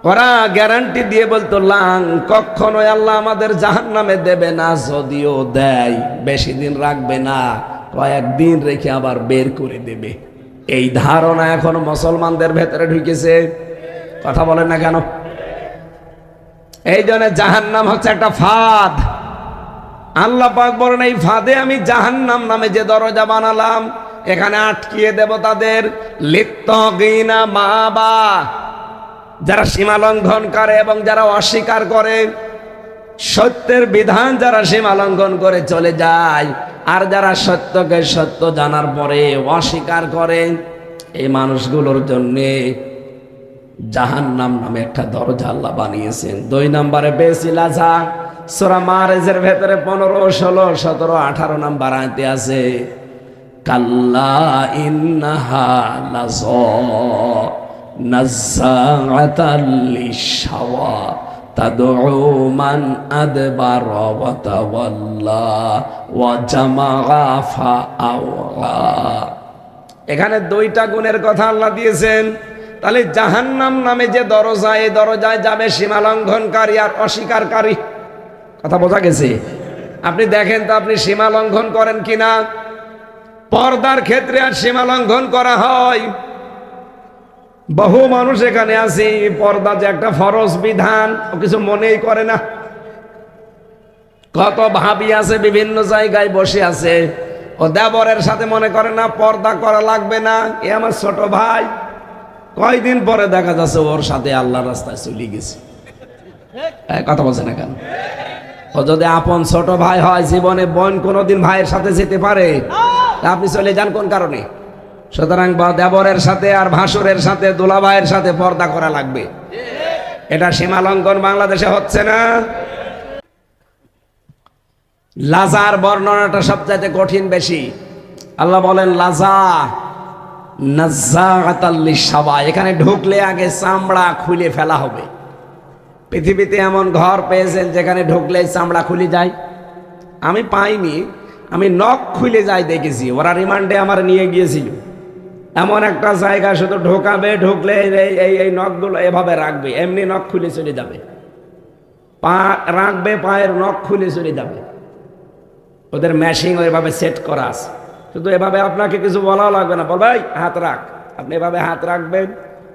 Speaker 1: ওরা গ্যারান্টি দিয়ে বলতো লাং, কখনোই আল্লাহ আমাদের জাহান্নামে দেবে না, যদিও দেয় বেশি দিন রাখবে না, কয়েকদিন রেখে আবার বের করে দেবে। এই ধারণা এখন মুসলমানদের ভেতরে ঢুকেছে। কথা বলেন না কেন? এই জন্য জাহান্নাম হচ্ছে একটা ফাঁদ। আল্লাহ পাক বলেন এই ফাঁদে আমি জাহান্নাম নামে যে দরজা বানালাম, এখানে আটকিয়ে দেব তাদের। লিত্তাগিনা মাবা, যারা সীমা লঙ্ঘন করে এবং যারা অস্বীকার করে, সত্যের বিধান যারা সীমা লঙ্ঘন করে চলে যায়, আর যারা সত্যকে সত্য জানার পরে অস্বীকার করে, এই মানুষগুলোর জন্যে জাহান্নাম নামে একটা দরজা আল্লাহ বানিয়েছেন। 2 নম্বরে বেসিলাজা, সূরা মারেজের ভেতরে 15, 16, 17, 18 নাম্বার আয়াতে আছে কাল্লা ইন্নাহা লাযা নাযাআতাল লিশাওয়া তাদউ মান আদবারা ওয়া তাওয়াল্লা ওয়া জামাআ ফাআওয়া। এখানে 2টা গুণের কথা আল্লাহ দিয়েছেন। তাহলে জাহান্নাম নামে যে দরজা, এই দরজায় যাবে সীমা লঙ্ঘনকারী আর অস্বীকারী। কথা বোঝা গেছে? আপনি দেখেন তো আপনি সীমা লঙ্ঘন করেন কিনা। পর্দার ক্ষেত্রে আর সীমা লঙ্ঘন করা হয়। বহু মানুষ এখানে আছে, পর্দা যে একটা ফরজ বিধান ও কিছু মনেই করে না। কত ভাবি আছে বিভিন্ন জায়গায় বসে আছে, ও দেবরের সাথে মনে করে না পর্দা করা লাগবে না, এ আমার ছোট ভাই। কয়দিন পরে দেখা যাচ্ছে ওর সাথে আল্লাহর রাস্তায় চলে গেছে। কথা বলছে না কেন? ও যদি আপন ছোট ভাই হয়, জীবনে বোন কোনোদিন ভাইয়ের সাথে যেতে পারে? আপনি চলে যান কোন কারণে? সুতরাং দেবরের সাথে আর ভাসুরের সাথে দুলাভাইয়ের সাথে পর্দা করা লাগবে। এটা সীমালঙ্ঘন বাংলাদেশে হচ্ছে না? লাজার বর্ণনাটা সবচাইতে কঠিন বেশি। আল্লাহ বলেন লাজা নাজ্জাআতাল লিশাওয়া, এখানে ঢুকলে আগে চামড়া খুলে ফেলা হবে। পৃথিবীতে এমন ঘর পেয়েছেন যেখানে ঢুকলে চামড়া খুলে যায়? আমি পাইনি, আমি নখ খুলে যাই দেখেছি। ওরা রিমান্ডে আমার নিয়ে গিয়েছিল। এমন একটা জায়গা, শুধু ঢোকাবে, ঢুকলে এই নখগুলো এভাবে রাখবে, এমনি নখ খুলে চলে যাবে। পা রাখবে, পায়ের নখ খুলে চলে যাবে। ওদের ম্যাশিং ওইভাবে সেট করা আছে। শুধু এভাবে আপনাকে কিছু বলাও লাগবে না, বল ভাই হাত রাখ, আপনি এভাবে হাত রাখবেন।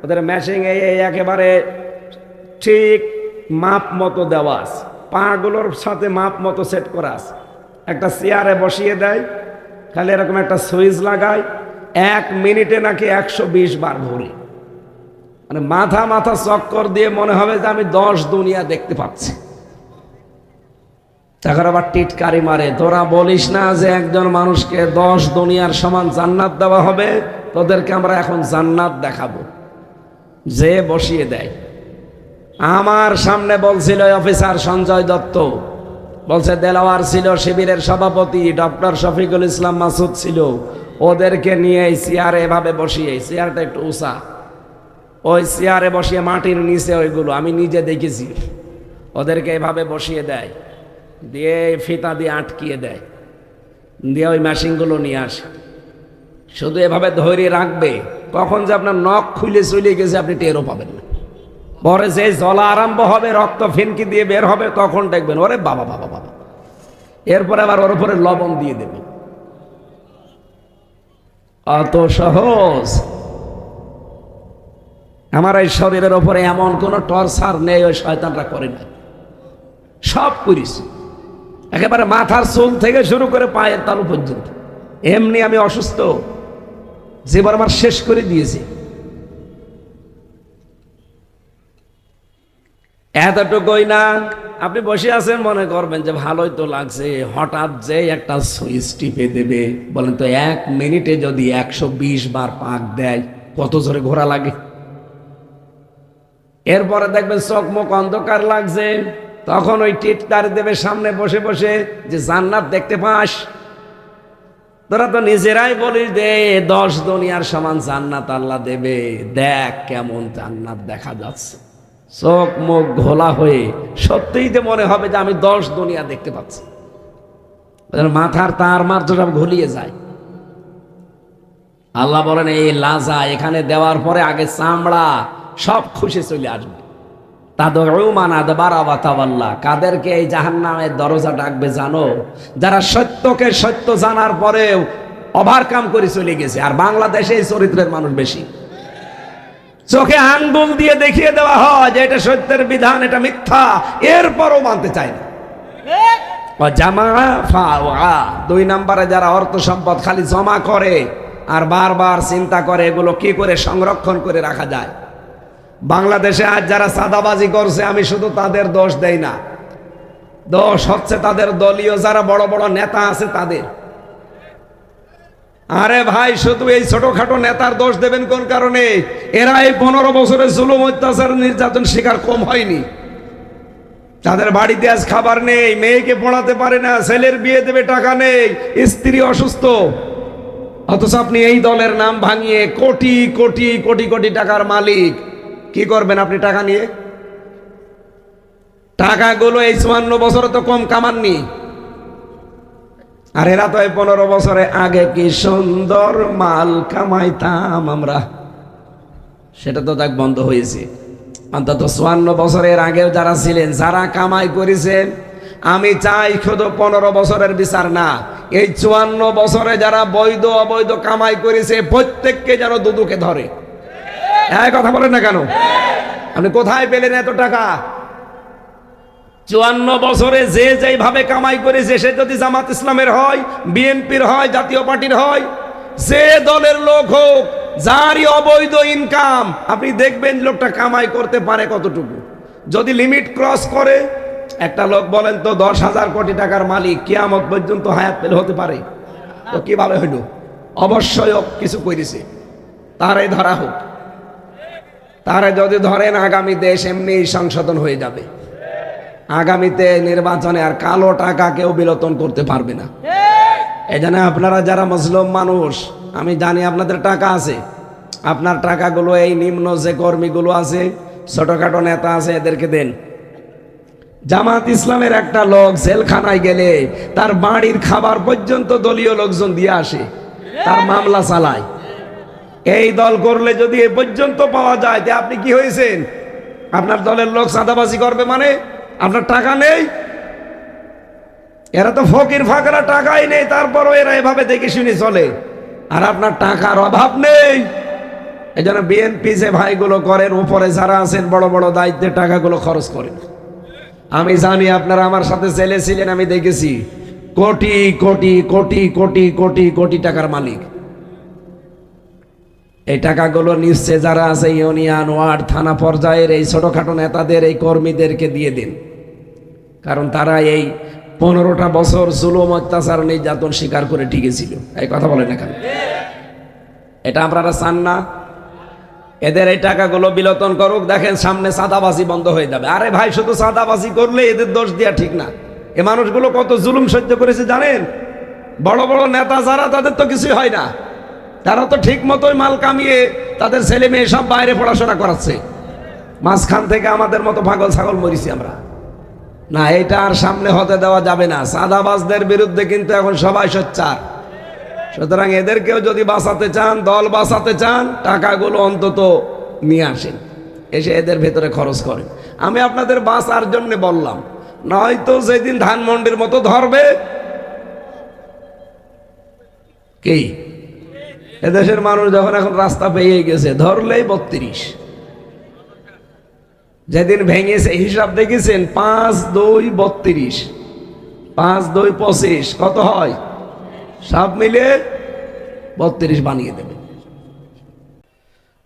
Speaker 1: ওদের ম্যাশিং এই একেবারে ঠিক মাপ মতো দেওয়া আছে, পাগুলোর সাথে মাপ মতো সেট করা আছে। একটা চেয়ারে বসিয়ে দেয়, খালি এরকম একটা সুইচ লাগায়, 1 মিনিটে নাকি 120 বার ঘুরে। মানে মাথা মাথা চক্কর দিয়ে মনে হবে যে আমি 10 দুনিয়া দেখতে পাচ্ছি। তখন আবার টিটকারি মারে, তোরা বলিস না যে একজন মানুষকে 10 দুনিয়ার সমান জান্নাত দেওয়া হবে, তোদেরকে আমরা এখন জান্নাত দেখাবো। যে বসিয়ে দেয়। আমার সামনে বলছিল অফিসার সঞ্জয় দত্ত, বলছে দেলাওয়ার ছিল শিবিরের সভাপতি, ডক্টর শফিকুল ইসলাম মাসুদ ছিল, ওদেরকে নিয়ে এই চেয়ারে এভাবে বসিয়ে, চেয়ারটা একটু উঁচা, ওই চেয়ারে বসিয়ে মাটির নিচে ওইগুলো আমি নিজে দেখেছি, ওদেরকে এভাবে বসিয়ে দেয়, দিয়ে ফিতা দিয়ে আটকিয়ে দেয়, দিয়ে ওই মেশিনগুলো নিয়ে আসে। শুধু এভাবে ধরে রাখবে, কখন যে আপনার নখ খুলে চলে গেছে আপনি টেরও পাবেন না। পরে যে জ্বলা আরম্ভ হবে, রক্ত ফিনকি দিয়ে বের হবে, তখন দেখবেন ওরে বাবা বাবা বাবা। এরপরে আবার ওর উপরে লবণ দিয়ে দেবে। অত সহজ আমার এই শরীরের ওপরে এমন কোন টর্চার নেই ওই শয়তানরা করে না। সব করিস, একেবারে মাথার চুল থেকে শুরু করে পায়ের তালু পর্যন্ত। এমনি আমি অসুস্থ, জীবন আমার শেষ করে দিয়েছে। এতটুকুই না, আপনি বসে আছেন, মনে করবেন যে ভালোই তো লাগছে, হঠাৎ যে একটা সুইচ টিপে দেবে, বলেন তো 1 মিনিটে যদি 120 বার পাক দেয়, কত জোরে ঘোরা লাগে। এরপরে দেখবেন চোখ মুখ অন্ধকার লাগছে, তখন ওই টিটকারি দেবে সামনে বসে বসে যে জান্নাত দেখতে পাস। তোরা তো নিজেরাই বলিস দে 10 দুনিয়ার সমান জান্নাত আল্লাহ দেবে, দেখ কেমন জান্নাত দেখা যাচ্ছে। চোখ মুখ ঘোলা হয়ে সত্যিই তো মনে হবে যে আমি 10 দুনিয়া দেখতে পাচ্ছি। মাথার তার মার সব ঘুলিয়ে যায়। আল্লাহ বলেন এই লাজা এখানে দেওয়ার পরে আগে চামড়া সব খুশি চলে আসবে। কাদেরকে এই জাহান্নামের দরজা ডাকবে জানো? যারা সত্যকে সত্য জানার পরেও ওভারকাম করে চলে গেছে। আর বাংলাদেশে এই চরিত্রের মানুষ বেশি। চোখে আঙ্গুল দিয়ে দেখিয়ে দেওয়া হয় যে এটা সত্যের বিধান, এটা মিথ্যা, এরপরও মানতে চায় না। জামা 2 নম্বরে যারা অর্থ সম্পদ খালি জমা করে আর বারবার চিন্তা করে এগুলো কি করে সংরক্ষণ করে রাখা যায়। বাংলাদেশে আজ যারা চাঁদাবাজি করছে, আমি শুধু তাদের দোষ দেই না, দোষ হচ্ছে তাদের দলীয় যারা বড় বড় নেতা আছে তাদের। আরে ভাই, শুধু এই ছোটখাটো নেতার দোষ দেবেন কোন কারণে? এরা এই 15 বছরের জুলুম অত্যাচার নির্যাতন শিকার কম হয়নি। তাদের বাড়িতে আজ খাবার নেই, মেয়েকে পড়াতে পারে না, ছেলের বিয়ে দেবে টাকা নেই, স্ত্রী অসুস্থ, অথচ আপনি এই দলের নাম ভাঙিয়ে কোটি কোটি কোটি কোটি টাকার মালিক। কি করবেন আপনি টাকা নিয়ে? টাকাগুলো এই 54 বছরে তো কম কামাননি। আর এরা তো এই 15 বছরে আগে কি সুন্দর মাল কামাইতাম আমরা, সেটা তো দেখ বন্ধ হয়েছে। অন্তত 54 বছরের আগেও যারা ছিলেন, যারা কামাই করেছেন, আমি চাই শুধু 15 বছরের বিচার না, এই 54 বছরে যারা বৈধ অবৈধ কামাই করেছে প্রত্যেককে যেন দুদুকে ধরে। এই কথা বলেন না কেন? আপনি কোথায় পেলেন এত টাকা? 54 বছরে যে যেইভাবে কামাই করেছে, সে যদি জামাত ইসলামের হয়, বিএনপির হয়, জাতীয় পার্টির হয়, যে দলের লোক হোক, যারই অবৈধ ইনকাম, আপনি দেখবেন লোকটা কামাই করতে পারে কতটুকু। যদি লিমিট ক্রস করে একটা লোক বলেন তো 10,000 কোটি টাকার মালিক কিয়ামত পর্যন্ত হায়াত পেলে হতে পারে? তো কিভাবে হইল? অবশ্যই কিছু করেছে, তারাই ধরা হোক। তারা যদি ধরেন আগামী দেশ এমনি সংশোধন হয়ে যাবে। আগামীতে নির্বাচনে আর কালো টাকা কেউ বিলোপন করতে পারবে না। এই জন্য আপনারা যারা মুসলিম মানুষ, আমি জানি আপনাদের টাকা আছে, আপনার টাকাগুলো এই নিম্ন যে কর্মীগুলো আছে, ছোটখাটো নেতা আছে, এদেরকে দেন। জামাত ইসলামের একটা লোক জেলখানায় গেলে তার বাড়ির খাবার পর্যন্ত দলীয় লোকজন দিয়ে আসে, তার মামলা চালায়। এই দল করলে যদি এ পর্যন্ত পাওয়া যায়, তে আপনি কি হয়েছেন? আপনার দলের লোক চাঁদাবাজি করবে মানে আপনার টাকা নেই? এরা তো ফকির ফাকরা, টাকাই নেই, তারপরও এরা এভাবে দেখে শুনে চলে, আর আপনার টাকার অভাব নেই। এই জন্য বিএনপি যে ভাইগুলো করেন, উপরে যারা আছেন বড় বড় দায়িত্বে, টাকাগুলো খরচ করেন। আমি জানি আপনারা আমার সাথে জেলে ছিলেন, আমি দেখেছি কোটি কোটি কোটি কোটি কোটি কোটি টাকার মালিক। এই টাকাগুলো নিশ্চয় যারা আছে ইউনিয়ন, ওয়ার্ড, থানা পর্যায়ের এই ছোটখাটো নেতাদের, এই কর্মীদেরকে দিয়ে দিন, কারণ তারা এই 15টা বছর জুলুম, অত্যাচার, নির্যাতন স্বীকার করে টিকেছিল। এই কথা বলেন না কেন? এটা আপনারা চান না? এদের এই টাকাগুলো বিলোপন করুক, দেখেন সামনে চাঁদাবাজি বন্ধ হয়ে যাবে। আরে ভাই, শুধু চাঁদাবাজি করলে এদের দোষ দেওয়া ঠিক না। এ মানুষগুলো কত জুলুম সহ্য করেছে জানেন? বড় বড় নেতা যারা, তাদের তো কিছুই হয় না, তারা তো ঠিক মতোই মাল কামিয়ে তাদের ছেলে মেয়ে সব বাইরে পড়াশোনা করাচ্ছে। মাঝখান থেকে আমাদের মতো পাগল ছাগল মরিছি আমরা। না, এটা আর সামনে হতে দেওয়া যাবে না। চাঁদাবাজদের বিরুদ্ধে কিন্তু এখন সবাই সোচ্চার। সুতরাং এদেরকেও যদি বাঁচাতে চান, দল বাঁচাতে চান, টাকাগুলো অন্তত নিয়ে আসেন, এসে এদের ভেতরে খরচ করেন। আমি আপনাদের বাঁচার জন্য বললাম, নয়তো যেদিন ধানমন্ডির মতো ধরবে, কি এদেশের মানুষ যখন এখন রাস্তা পেয়ে গেছে, ধরলেই 32। যেদিন ভেঙেছে হিসাব দেখেছেন, 5 2 32, 5 2 25, কত হয়? সব মিলে 32 বানিয়ে দেবে।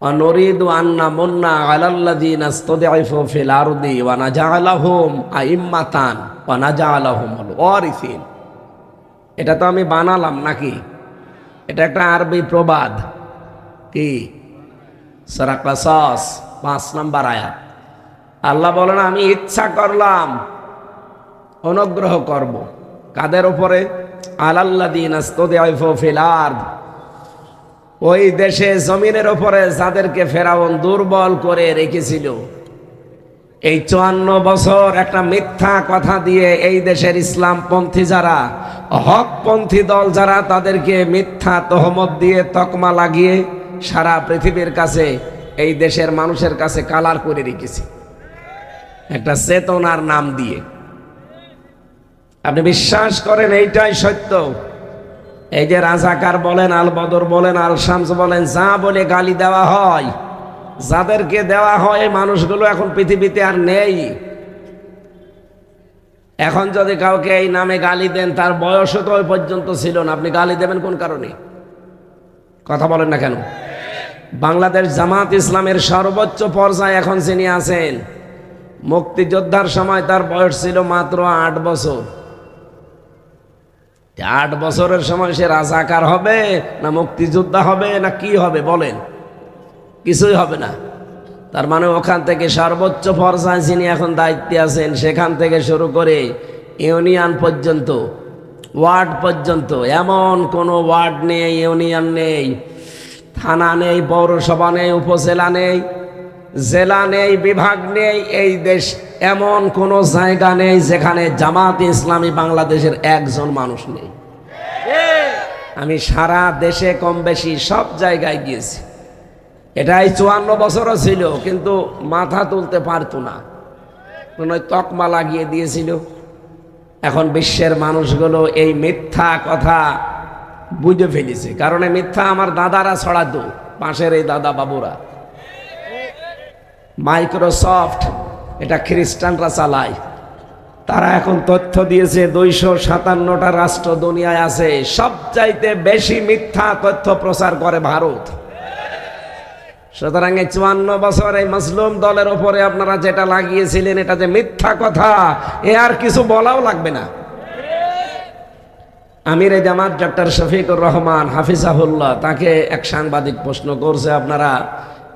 Speaker 1: অনুরিদু আন্না মুন্না আলাল্লাযিনা ইসতাদঈফু ফিল আরদি ওয়া নাজআলাহুম আইম্মাতান ওয়া নাজআলাহুমুল ওয়ারিসিন। এটা তো আমি বানালাম নাকি? এটা একটা আরবি প্রবাদ। কি? সূরা কাসাস 5 নম্বর আয়াত। আল্লাহ বলেন, আমি ইচ্ছা করলাম অনুগ্রহ করব কাদের উপরে? আলাল্লাযিনা ইসতাদঈফু ফিল আরদ, ওই দেশে জমিনের উপরে যাদেরকে ফেরাউন দুর্বল করে রেখেছিল। এই 54 বছর একটা মিথ্যা কথা দিয়ে এই দেশের ইসলামপন্থী যারা, হকপন্থী দল যারা, তাদেরকে মিথ্যা তহমত দিয়ে তকমা লাগিয়ে সারা পৃথিবীর কাছে, এই দেশের মানুষের কাছে কালার করে রেখেছে একটা চেতনার নাম দিয়ে। আপনি বিশ্বাস করেন এইটাই সত্য? এই যে রাজাকার বলেন, আল বদর বলেন, আল শামস বলেন, যা বলে গালি দেওয়া হয়, যাদেরকে দেওয়া হয়, এই মানুষগুলো এখন পৃথিবীতে আর নেই। এখন যদি কাউকে এই নামে গালি দেন, তার বয়সও তো ওই পর্যন্ত ছিল না, আপনি গালি দেবেন কোন কারণে? কথা বলেন না কেন? বাংলাদেশ জামাত ইসলামের সর্বোচ্চ পর্যায়ে এখন যিনি আছেন, মুক্তিযোদ্ধার সময় তার বয়স ছিল মাত্র 8 বছর। 8 বছরের সময় সে রাজাকার হবে না মুক্তিযোদ্ধা হবে না কি হবে বলেন? কিছুই হবে না। তার মানে ওখান থেকে সর্বোচ্চ পর্যায়ে যিনি এখন দায়িত্বে আছেন, সেখান থেকে শুরু করে ইউনিয়ন পর্যন্ত, ওয়ার্ড পর্যন্ত, এমন কোনো ওয়ার্ড নেই, ইউনিয়ন নেই, থানা নেই, পৌরসভা নেই, উপজেলা নেই, জেলা নেই, বিভাগ নেই, এই দেশ এমন কোনো জায়গা নেই যেখানে জামাত ইসলামী বাংলাদেশের একজন মানুষ নেই। আমি সারা দেশে কম বেশি সব জায়গায় গিয়েছি। এটাই 54 বছরও ছিল, কিন্তু মাথা তুলতে পারতো না, কোনো তকমা লাগিয়ে দিয়েছিল। এখন বিশ্বের মানুষগুলো এই মিথ্যা কথা বুঝে ফেলেছে, কারণ এই মিথ্যা আমার দাদারা ছড়াতো, পাশের এই দাদা বাবুরা। মাইক্রোসফট এটা খ্রিস্টানরা চালায়, তারা এখন তথ্য দিয়েছে 257টা রাষ্ট্র দুনিয়ায় আছে, সবচাইতে বেশি মিথ্যা তথ্য প্রচার করে ভারত। সুতরাং এই 54 বছর এই মাজলুম দলের ওপরে আপনারা যেটা লাগিয়েছিলেন এটা যে মিথ্যা কথা, এ আর কিছু বলাও লাগবে না। আমিরে জামাত ডক্টর শফিকুর রহমান হাফিজাহুল্লাহ, তাকে এক সাংবাদিক প্রশ্ন করছে, আপনারা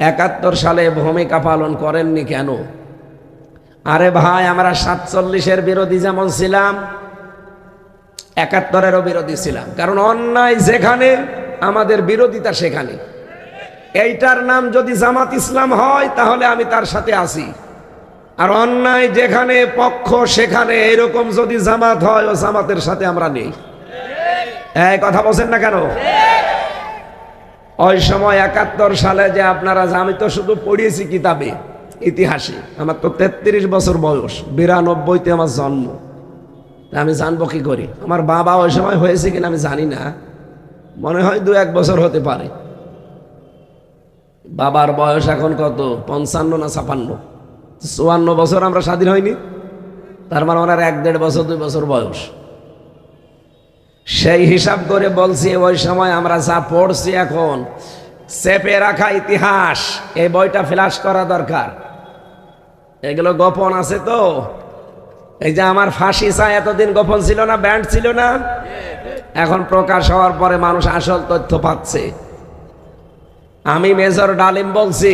Speaker 1: 71 সালে ভূমিকা পালন করেননি কেন? আরে ভাই, আমরা 47-এর বিরোধী যেমন ছিলাম, 71-এরও বিরোধী ছিলাম, কারণ অন্যায় যেখানে আমাদের বিরোধিতা সেখানে। এইটার নাম যদি জামাত ইসলাম হয় তাহলে আমি তার সাথে আছি, আর অন্যায় যেখানে পক্ষ সেখানে এরকম যদি জামাত হয়, ও জামাতের সাথে আমরা নেই। এই কথা বলছেন না কেন? ওই সময় 71 সালে যে আপনারা, আমি তো শুধু পড়িয়েছি কিতাবে, ইতিহাসে। আমার তো 33 বছর বয়স, 92-তে আমার জন্ম। আমি জানবো কি করি? আমার বাবা ওই সময় হয়েছে কিনা আমি জানি না, মনে হয় 2-1 বছর হতে পারে। বাবার বয়স এখন কত, 55 না 56? 54 বছর আমরা স্বাধীন হয়নি, তার মানে ওনার 1-1.5 বছর 2 বছর বয়স। সেই হিসাব করে বলছি, ওই সময় আমরা যা পড়ছি এখন চেপে রাখা ইতিহাস, এই বইটা ফ্ল্যাশ করা দরকার। এগুলো গোপন আছে তো। এই যে আমার ফাঁসি চাই, এতদিন গোপন ছিল না, ব্যান্ড ছিল না, এখন প্রকাশ হওয়ার পরে মানুষ আসল তথ্য পাচ্ছে। আমি মেজর ডালিম বলছি,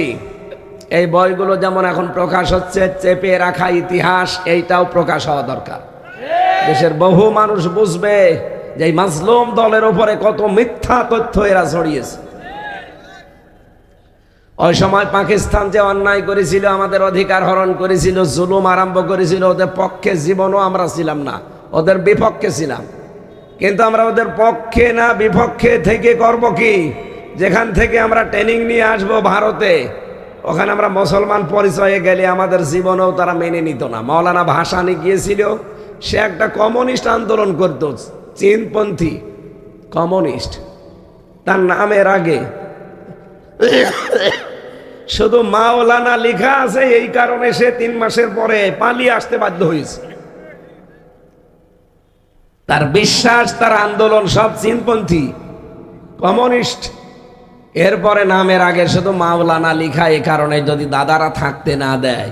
Speaker 1: এই বইগুলো যেমন এখন প্রকাশ হচ্ছে, চেপে রাখা ইতিহাস, এইটাও প্রকাশ হওয়া দরকার। দেশের বহু মানুষ বুঝবে যে এই মাজলুম দলের উপরে কত মিথ্যা তথ্য এরা ছড়িয়েছে। ওই সময় পাকিস্তান যে অন্যায় করেছিল, আমাদের অধিকার হরণ করেছিল, জুলুম আরম্ভ করেছিল, ওদের পক্ষে জীবনও আমরা ছিলাম না, ওদের বিপক্ষে ছিলাম। কিন্তু আমরা ওদের পক্ষে না বিপক্ষে থেকে করব কি? যেখান থেকে আমরা ট্রেনিং নিয়ে আসবো ভারতে, ওখানে আমরা মুসলমান পরিচয়ে গেলে আমাদের জীবনেও তারা মেনে নিত না। মাওলানা ভাসানী গিয়েছিল, সে একটা কমিউনিস্ট আন্দোলন করত, চীনপন্থী কমিউনিস্ট। তার নামের আগে শুধু মাওলানা লেখা আছে, এই কারণে সে 3 মাসের পরে পালিয়ে আসতে বাধ্য হয়েছে। তার বিশ্বাস, তার আন্দোলন সব চীনপন্থী কমিউনিস্ট। এরপরে নামের আগে শুধু মাওলানা লেখা, এই কারণে যদি দাদারা থাকতে না দেয়,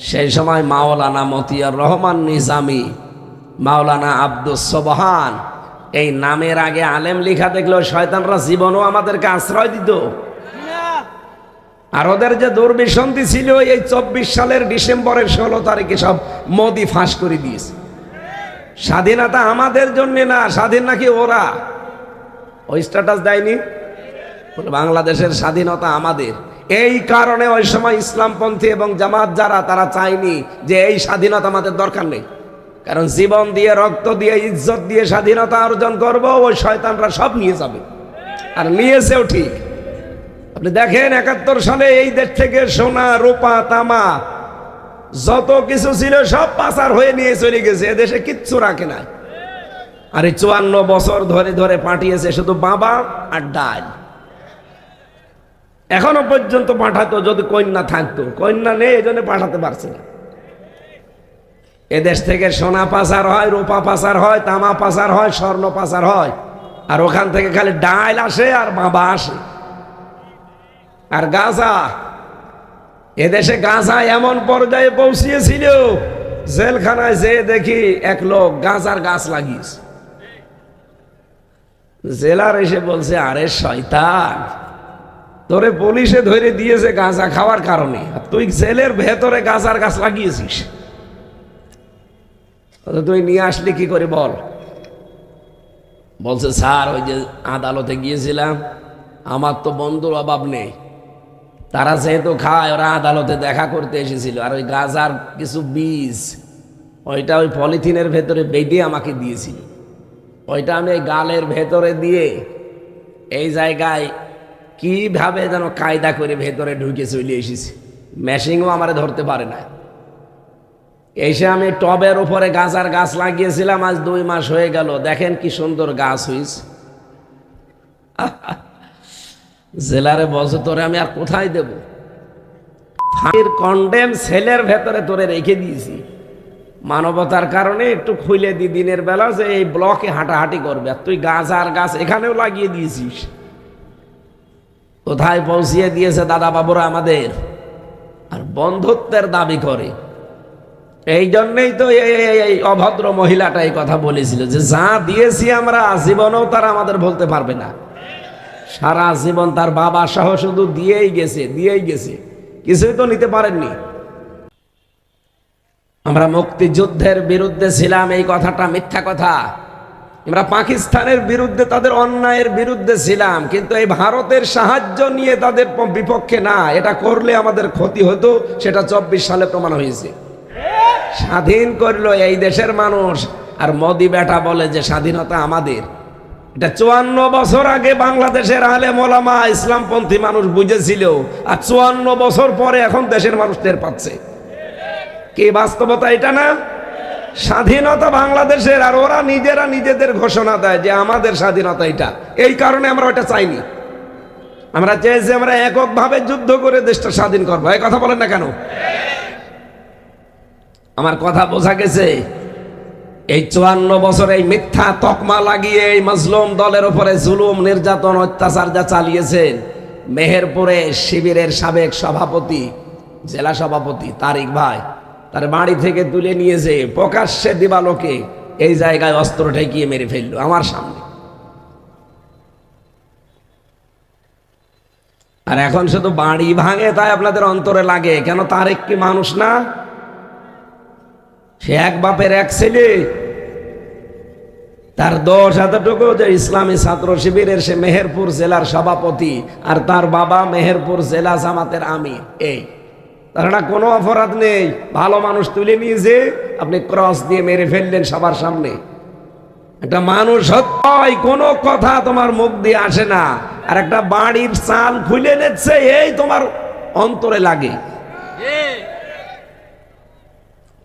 Speaker 1: সেই সময় মাওলানা মতিয়ার রহমান নিজামী, মাওলানা আব্দুস সোবহান, এই নামের আগে আলেম লেখা দেখলেও শয়তানরা জীবনও আমাদেরকে আশ্রয় দিত। আর ওদের যে দুর্বিসন্ধি ছিল, এই 24 সালের ডিসেম্বরের 16 তারিখে সব মোদি ফাঁস করে দিয়েছে। স্বাধীনতা আমাদের জন্য না, স্বাধীন নাকি ওরা। ওই স্ট্যাটাস দেয়নি, বাংলাদেশের স্বাধীনতা আমাদের। এই কারণে ওই সময় ইসলামপন্থী এবং জামাত যারা, তারা চায়নি যে এই স্বাধীনতা আমাদের দরকার নেই, কারণ জীবন দিয়ে, রক্ত দিয়ে, ইজ্জত দিয়ে স্বাধীনতা অর্জন করব, ওই শয়তানরা সব নিয়ে যাবে। আর নিয়েছেও ঠিক। আপনি দেখেন 71 সালে এই দেশ থেকে সোনা, রূপা, তামা যত কিছু ছিল সব পাচার হয়ে নিয়ে চলে গেছে, এদেশে কিচ্ছু রাখে নাই। আর এই 54 বছর ধরে ধরে পাঠিয়েছে শুধু বাবা আর ডাল। এখনো পর্যন্ত পাঠাতো, যদি কন্যা থাকতো, কন্যা নেই, এই জন্য পাঠাতে পারছে না। এদেশ থেকে সোনা পাচার হয়, রূপা পাচার হয়, তামা পাচার হয়, স্বর্ণ পাচার হয়, আর ওখান থেকে খালি ডাল আসে আর বাবা আসে। আর গাঁজা, এদেশে গাঁজা এমন পর্যায়ে পৌঁছিয়েছিল, জেলখানায় যে দেখি এক লোক গাঁজার গাছ লাগিয়েছে। জেলার এসে বলছে, আরে শয়তান, তোরে পুলিশে ধরে দিয়েছে গাঁজা খাওয়ার কারণে, তুই জেলের ভেতরে গাঁজার গাছ লাগিয়েছিস, তুই নিয়ে আসলি কি করে বল? বলছে, স্যার ওই যে আদালতে গিয়েছিলাম, আমার তো বন্ধুর অভাব নেই, তারা যেহেতু খায়, ওরা আদালতে দেখা করতে এসেছিল, আর ওই গাঁজার কিছু বীজ ওইটা ওই পলিথিনের ভেতরে বেঁধে আমাকে দিয়েছিল, ওইটা আমি এই গালের ভেতরে দিয়ে এই জায়গায় কিভাবে যেন কায়দা করে ভেতরে ঢুকে চলে এসেছি, মেশিনও আমারে ধরতে পারে না। এসে আমি টবের উপরে গাঁজার গাছ লাগিয়েছিলাম, আজ 2 মাস হয়ে গেল, দেখেন কি সুন্দর গাছ হয়েছে। জেলারে বলছে, তোরে আমি আর কোথায় দেব? ফাঁসির কন্ডেম সেলের ভেতরে তোরে রেখে দিয়েছি, মানবতার কারণে একটু খুলে দি দিনের বেলা, যে এই ব্লকে হাঁটাহাঁটি করবে, আর তুই গাছ আর গাছ এখানেও লাগিয়ে দিয়েছিস। কোথায় পৌঁছিয়ে দিয়েছে দাদা বাবুরা আমাদের, আর বন্ধুত্বের দাবি করে। এই জন্যই তো এই অভদ্র মহিলাটা এই কথা বলেছিল যে যা দিয়েছি আমরা জীবনেও তারা আমাদের বলতে পারবে না। সারা জীবন তার বাবা সহ শুধু দিয়েই গেছে, কিছুই তো নিতে পারেননি। আমরা মুক্তিযুদ্ধের বিরুদ্ধে ছিলাম, এই কথাটা মিথ্যা কথা। আমরা পাকিস্তানের বিরুদ্ধে, তাদের অন্যায়ের বিরুদ্ধে ছিলাম, কিন্তু এই ভারতের সাহায্য নিয়ে তাদের বিপক্ষে না। এটা করলে আমাদের ক্ষতি হতো, সেটা 24 সালে প্রমাণ হয়েছে। স্বাধীন করলো এই দেশের মানুষ, আর মোদি বেটা বলে যে স্বাধীনতা আমাদের। এটা 54 বছর আগে বাংলাদেশের আলেম ওলামা ইসলামপন্থী মানুষ বুঝেছিল, আর 54 বছর পরে এখন দেশের মানুষ টের পাচ্ছে। কি বাস্তবতা এটা না? স্বাধীনতা বাংলাদেশের, আর ওরা নিজেরা নিজেদের ঘোষণা দেয় যে আমাদের স্বাধীনতা এটা। এই কারণে আমরা ওটা চাইনি। আমরা চেয়েছি আমরা এককভাবে যুদ্ধ করে দেশটা স্বাধীন করবো। এই কথা বলেন না কেন? আমার কথা বোঝা গেছে? এই 54 বছর এই মিথ্যা তকমা লাগিয়ে এই মাজলুম দলের উপরে জুলুম নির্যাতন অত্যাচার যা চালিয়েছেন, মেহেরপুরে শিবিরের সাবেক সভাপতি, জেলা সভাপতি তারিক ভাই, তার বাড়ি থেকে তুলে নিয়েছে প্রকাশ্যে দিবালোকে এই জায়গায় অস্ত্র ঠেকিয়ে মেরে ফেললো আমার সামনে। আর এখন শুধু বাড়ি ভাঙে তাই আপনাদের অন্তরে লাগে কেন? তারেক কি মানুষ না? সে এক বাপের এক ছেলে। তার দোষ এতটুকু যে ইসলামী ছাত্র শিবিরের সে মেহেরপুর জেলার সভাপতি, আর তার বাবা মেহেরপুর জেলা জামাতের আমির। এই তারা কোনো অপরাধ নেই। ভালো মানুষ তুলে নিয়েছে, আপনি ক্রস দিয়ে মেরে ফেললেন সবার সামনে। একটা মানুষ হয় কোনো কথা তোমার মুখ দিয়ে আসে না, আর একটা বাড়ির চাল খুলে নিচ্ছে, এই তোমার অন্তরে লাগে।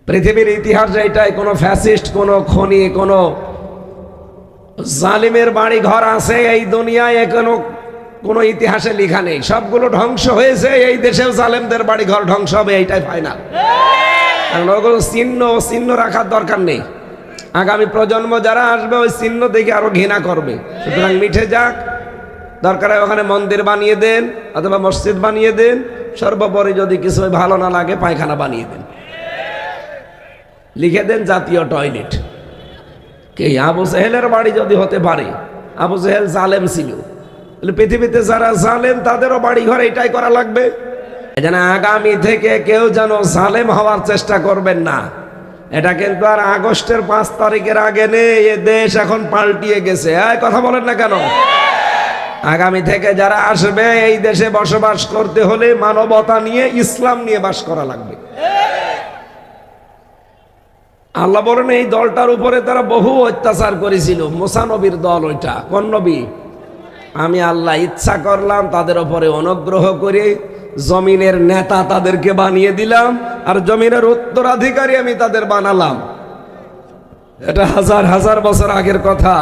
Speaker 1: পৃথিবীর ইতিহাসে এটাই, কোনো ফ্যাসিস্ট, কোনো খনি, কোনো জালিমের বাড়ি ঘর আছে এই দুনিয়ায় কোনো ইতিহাসে লেখা নেই। সবগুলো ধ্বংস হয়েছে। এই দেশেও জালেমদের বাড়ি ঘর ধ্বংস হবে, এইটাই ফাইনাল। কারণ ওগুলো চিহ্ন রাখার দরকার নেই। আগামী প্রজন্ম যারা আসবে ওই চিহ্ন দেখে আরো ঘৃণা করবে। সুতরাং মিঠে যাক, দরকার হয় ওখানে মন্দির বানিয়ে দেন অথবা মসজিদ বানিয়ে দেন, সর্বোপরি যদি কিছু ভালো না লাগে পায়খানা বানিয়ে দেন, লিখে দেন জাতীয় টয়লেট। কে আবু জেহেলের বাড়ি যদি হতে পারে, আবু জেহেল জালেম ছিল, পৃথিবীতে যারা জালেম তাদেরও বাড়ি ঘর এটাই করা লাগবে। এজন্য আগামী থেকে কেউ যেন জালেম হওয়ার চেষ্টা করবেন না। এটা কিন্তু আর আগস্টের 5 তারিখের আগে নেই। এ দেশ এখন পাল্টিয়ে গেছে। এই কথা বলেন না কেন? আগামী থেকে যারা আসবে এই দেশে বসবাস করতে হলে মানবতা নিয়ে, ইসলাম নিয়ে বাস করা লাগবে। আল্লাহ বলেন এই দলটার উপরে তারা বহু অত্যাচার করেছিল। মুসা নবীর দল ওইটা। কোন নবী? আমি আল্লাহ ইচ্ছা করলাম তাদের উপরে অনুগ্রহ করে জমিনের নেতা তাদেরকে বানিয়ে দিলাম, আর জমিনের উত্তরাধিকারী আমি তাদের বানালাম। এটা হাজার হাজার বছর আগের কথা।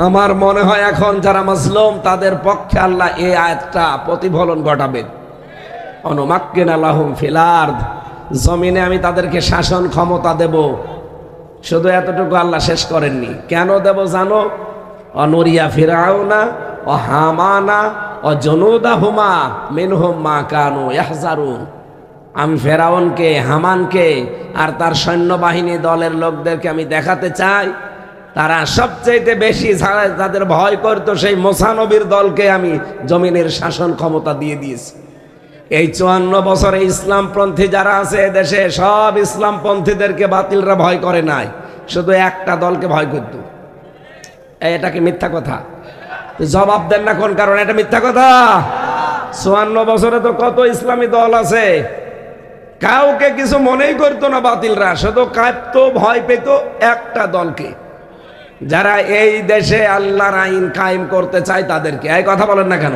Speaker 1: আমার মনে হয় এখন যারা মাজলুম তাদের পক্ষে আল্লাহ এই আয়াতটা প্রতিফলন ঘটাবেন। অনুমাক্কিনা লাহুম ফিল আরদ, জমিনে আমি তাদেরকে শাসন ক্ষমতা দেব। শুধু এতটুকু আল্লাহ শেষ করেননি। কেন দেব জানো? অনুরিয়া ফিরাউনা ও হামানা ও জুনুদাহুমা মিনহুম মা কানু ইয়াহজারুন। আমি ফেরাউনকে, হামানকে আর তার সৈন্যবাহিনী দলের লোকদেরকে আমি দেখাতে চাই, তারা সবচেয়ে বেশি যাদের ভয় করতো সেই মুসা নবীর দলকে আমি জমিনের শাসন ক্ষমতা দিয়ে দিয়েছি। এই 54 বছরে ইসলামপন্থী যারা আছে দেশে, সব ইসলামপন্থীদেরকে বাতিলরা ভয় করে নাই, শুধু একটা দলকে ভয় করত। এটা কি মিথ্যা কথা? জবাব দেন না কোন কারণে এটা মিথ্যা কথা? 54 বছরে তো কত ইসলামী দল আছে, কাউকে কিছু মনেই করতো না বাতিলরা, শুধু কাঁপতো, ভয় পেত একটা দলকে, যারা এই দেশে আল্লাহর আইন কায়েম করতে চায় তাদেরকে। এই কথা বলেন না কেন?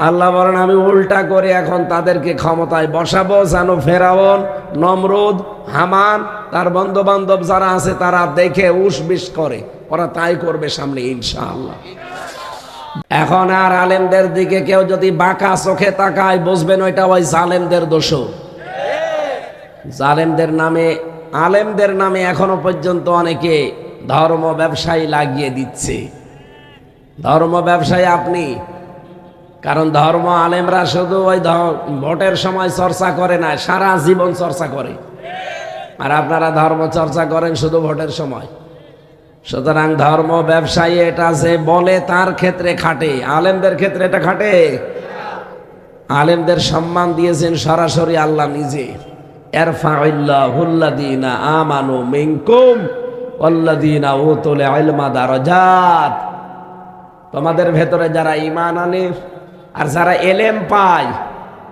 Speaker 1: আল্লাহ বলেন আমি উল্টা করে এখন তাদেরকে ক্ষমতায় বসাবো, যেন ফেরাউন, নমরুদ, হামান তার বন্ধু বান্ধব যারা আছে তারা দেখে উস বিশ করে, ওরা তাই করবে সামনে ইনশাআল্লাহ। এখন আর আলেমদের দিকে কেউ যদি বাঁকা চোখে তাকায়, বুঝবেন ওইটা ওই জালেমদের দোষ। জালেমদের নামে, আলেমদের নামে এখনো পর্যন্ত অনেকে ধর্ম ব্যবসায়ী লাগিয়ে দিচ্ছে। ধর্ম ব্যবসায়ী আপনি, কারণ ধর্ম আলেমরা শুধু ওই ভোটের সময় চর্চা করে না, সারা জীবন চর্চা করে। আর আপনারা ধর্ম চর্চা করেন শুধু ভোটের সময়। সুতরাং ধর্ম ব্যবসায়ী এটা যে বলে তার ক্ষেত্রে খাটে, আলেমদের ক্ষেত্রে এটা খাটে। আলেমদের সম্মান দিয়েছেন সরাসরি আল্লাহ নিজে। ইরফাউল্লাহুল্লাযীনা আমানু মিনকুম ওয়াল্লাযীনা উতুল ইলমা দারাজাত। তোমাদের ভেতরে যারা ঈমান আনে আর যারা এলেম পায়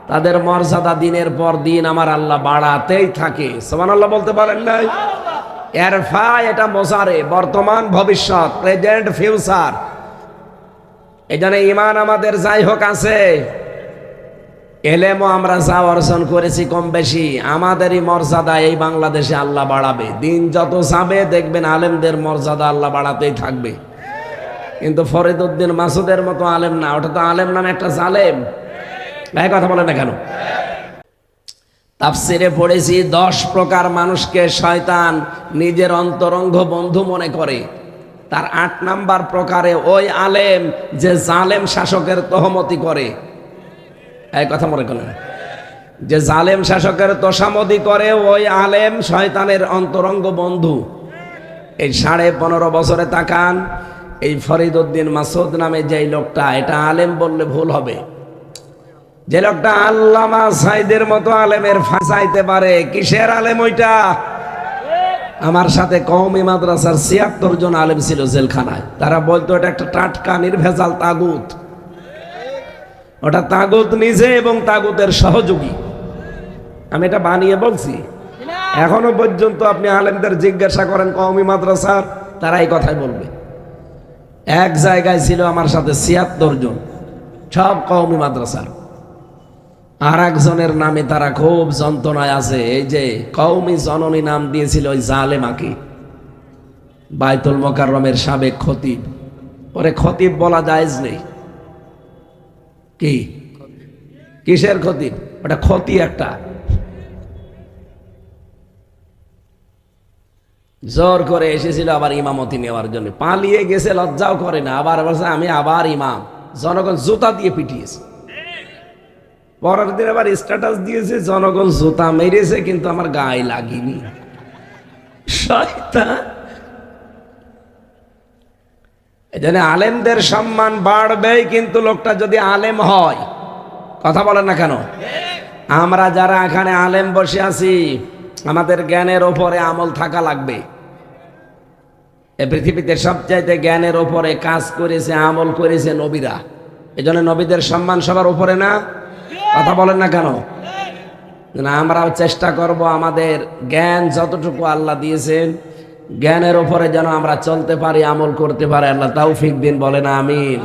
Speaker 1: তাদের মর্যাদা দিনের পর দিন আমার আল্লাহ বাড়াতেই থাকে। সুবহানাল্লাহ বলতে পারেন নাই? ইরফা এটা মোজারে, বর্তমান ভবিষ্যৎ, প্রেজেন্ট ফিউচার। এজন্য ঈমান আমাদের যাই হোক আছে, এলেমও আমরা যা অর্জন করেছি কম বেশি, আমাদেরই মর্যাদা এই বাংলাদেশে আল্লাহ বাড়াবে। দিন যত যাবে দেখবেন আলেমদের মর্যাদা আল্লাহ বাড়াতেই থাকবে। কিন্তু ফরিদউদ্দিন মাসুদের মতো আলেম না, ওটা তো আলেম নামে একটা জালেম। ভাই কথা বলে না কেন? তাফসিরে পড়েছি 10 প্রকার মানুষকে শয়তান নিজের অন্তরঙ্গ বন্ধু মনে করে। তার 8 নাম্বার প্রকারে ওই আলেম যে জালেম শাসকের তহমতি করে। এই কথা মনে করেন, যে জালেম শাসকের তোষামদি করে ওই আলেম শয়তানের অন্তরঙ্গ বন্ধু। এই 15.5 বছরে তাকান, এই ফরিদউদ্দিন মাসুদ নামে যেই লোকটা, এটা আলেম বললে ভুল হবে। যে লোকটা আল্লামা সাইদের মতো আলেমের ফাঁসাইতে পারে, কিসের আলেম ওইটা? আমার সাথে কওমি মাদ্রাসার 76 জন আলেম ছিল জেলখানায়। তারা বলতো এটা একটা টাটকা নির্ভেজাল তাগুত। ওটা তাগুত নিজে এবং তাগুতের সহযোগী। আমি এটা বানিয়ে বলছি। এখনো পর্যন্ত আপনি আলেমদের জিজ্ঞাসা করেন কওমি মাদ্রাসার, তারা এই কথাই বলবে। এক জায়গায় ছিল আমার সাথে 76 জন, সব কওমি মাদ্রাসার। আর একজনের নামে তারা খুব যন্ত্রণায় আছে। এই যে কওমি জননী নাম দিয়েছিল ওই জালেমাকে, বাইতুল মোকাররমের সাবেক খতিব। ওরে খতিব বলা জায়েজ নেই। কি কিসের খতিব? ওটা ক্ষতি একটা। জোর করে এসেছিল আবার ইমামতি নেওয়ার জন্য, পালিয়ে গেছে, লজ্জাও করে না। আবার বলছে আমি আবার ইমাম। জনগণ জুতা দিয়ে পিটিয়েছে। পরের দিন আবার স্ট্যাটাস দিয়েছে জনগণ জুতা মেরেছে কিন্তু আমার গায়ে লাগেনি। শয়তান। এজন্য আলেমদের সম্মান বাড়বেই, কিন্তু লোকটা যদি আলেম হয়। কথা বলেন না কেন? আমরা যারা এখানে আলেম বসে আছি, আমাদের জ্ঞানের ওপরে আমল থাকা লাগবে। এই পৃথিবীতে সবচাইতে জ্ঞানের ওপরে কাজ করেছে, আমল করেছে নবীরা। এজন্য নবীদের সম্মান সবার উপরে না? কথা বলেন না কেন? না, আমরাও চেষ্টা করব আমাদের জ্ঞান যতটুকু আল্লাহ দিয়েছেন জ্ঞানের ওপরে যেন আমরা চলতে পারি, আমল করতে পারি। আল্লাহ তৌফিক দিন, বলেন আমিন।